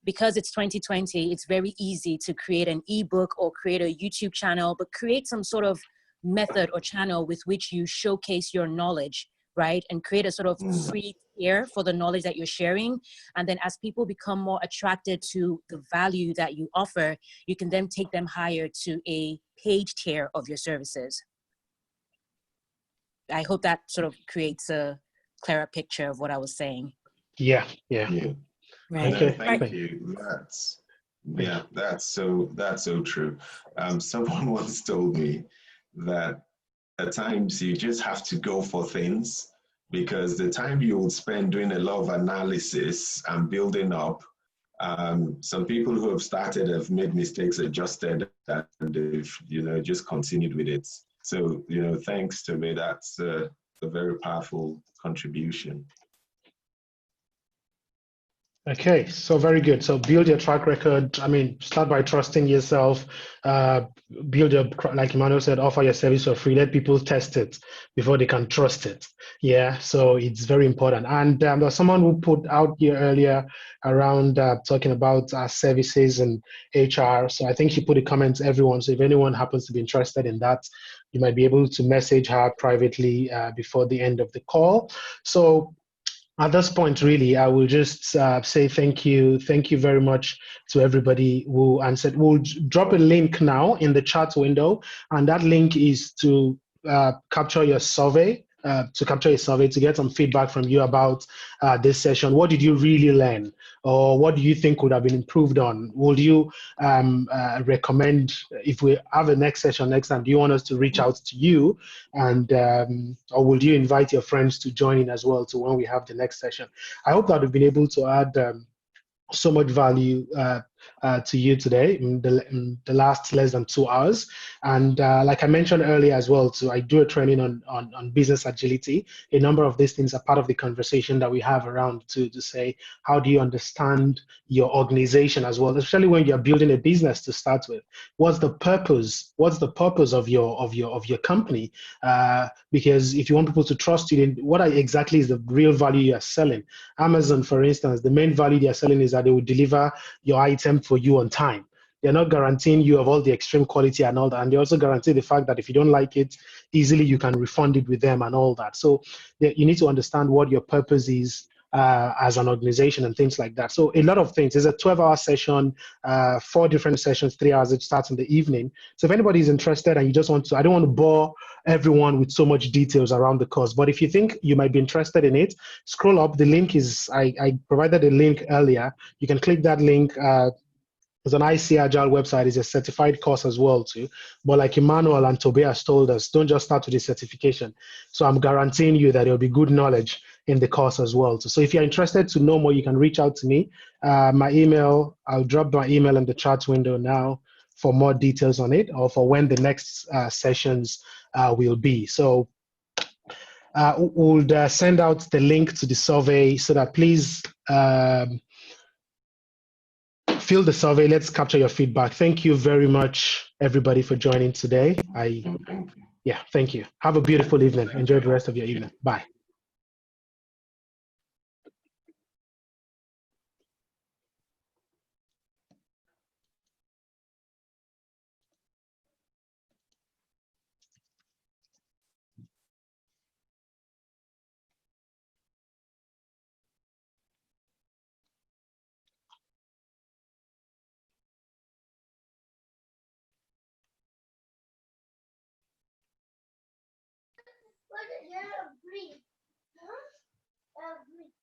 because it's 2020, it's very easy to create an ebook or create a YouTube channel, but create some sort of method or channel with which you showcase your knowledge, right? And create a sort of free tier for the knowledge that you're sharing. And then as people become more attracted to the value that you offer, you can then take them higher to a paid tier of your services. I hope that sort of creates a clearer picture of what I was saying. Yeah. Right. Okay. Thank you. That's so true. Someone once told me that at times you just have to go for things, because the time you will spend doing a lot of analysis and building up, some people who have started have made mistakes, adjusted, and they've just continued with it. So thanks to me, that's a very powerful contribution. Okay, so very good. So build your track record. Start by trusting yourself. Like Emmanuel said, offer your service for free. Let people test it before they can trust it. Yeah, so it's very important. And there's someone who put out here earlier around talking about services and HR. So I think she put a comment to everyone. So if anyone happens to be interested in that, you might be able to message her privately before the end of the call. So at this point, really, I will just say thank you very much to everybody who answered. We'll drop a link now in the chat window, and that link is to capture your survey, to get some feedback from you about this session. What did you really learn, or what do you think could have been improved on? Would you recommend, if we have a next session next time, do you want us to reach out to you, and or would you invite your friends to join in as well to when we have the next session? I hope that we've been able to add so much value to you today in the last less than 2 hours. And like I mentioned earlier as well, I do a training on business agility. A number of these things are part of the conversation that we have around to say, how do you understand your organization as well, especially when you're building a business to start with? What's the purpose? What's the purpose of your company? Because if you want people to trust you, then what exactly is the real value you're selling? Amazon, for instance, the main value they're selling is that they will deliver your item for you on time. They're not guaranteeing you of all the extreme quality and all that. And they also guarantee the fact that if you don't like it, easily you can refund it with them and all that. So you need to understand what your purpose is as an organization and things like that. So a lot of things. It's a 12-hour session, 4 different sessions, 3 hours. It starts in the evening. So if anybody is interested and you just want to, I don't want to bore everyone with so much details around the course, but if you think you might be interested in it, scroll up. The link is, I provided a link earlier. You can click that link. There's an IC Agile website. It's a certified course as well too. But like Emmanuel and Tobias told us, don't just start with the certification. So I'm guaranteeing you that there'll be good knowledge in the course as well. So if you're interested to know more, you can reach out to me. My email, I'll drop my email in the chat window now for more details on it, or for when the next sessions will be. So we'll send out the link to the survey, so that please fill the survey. Let's capture your feedback. Thank you very much, everybody, for joining today. Thank you. Have a beautiful evening. Enjoy the rest of your evening. Bye. What is your breed? Huh? A breed.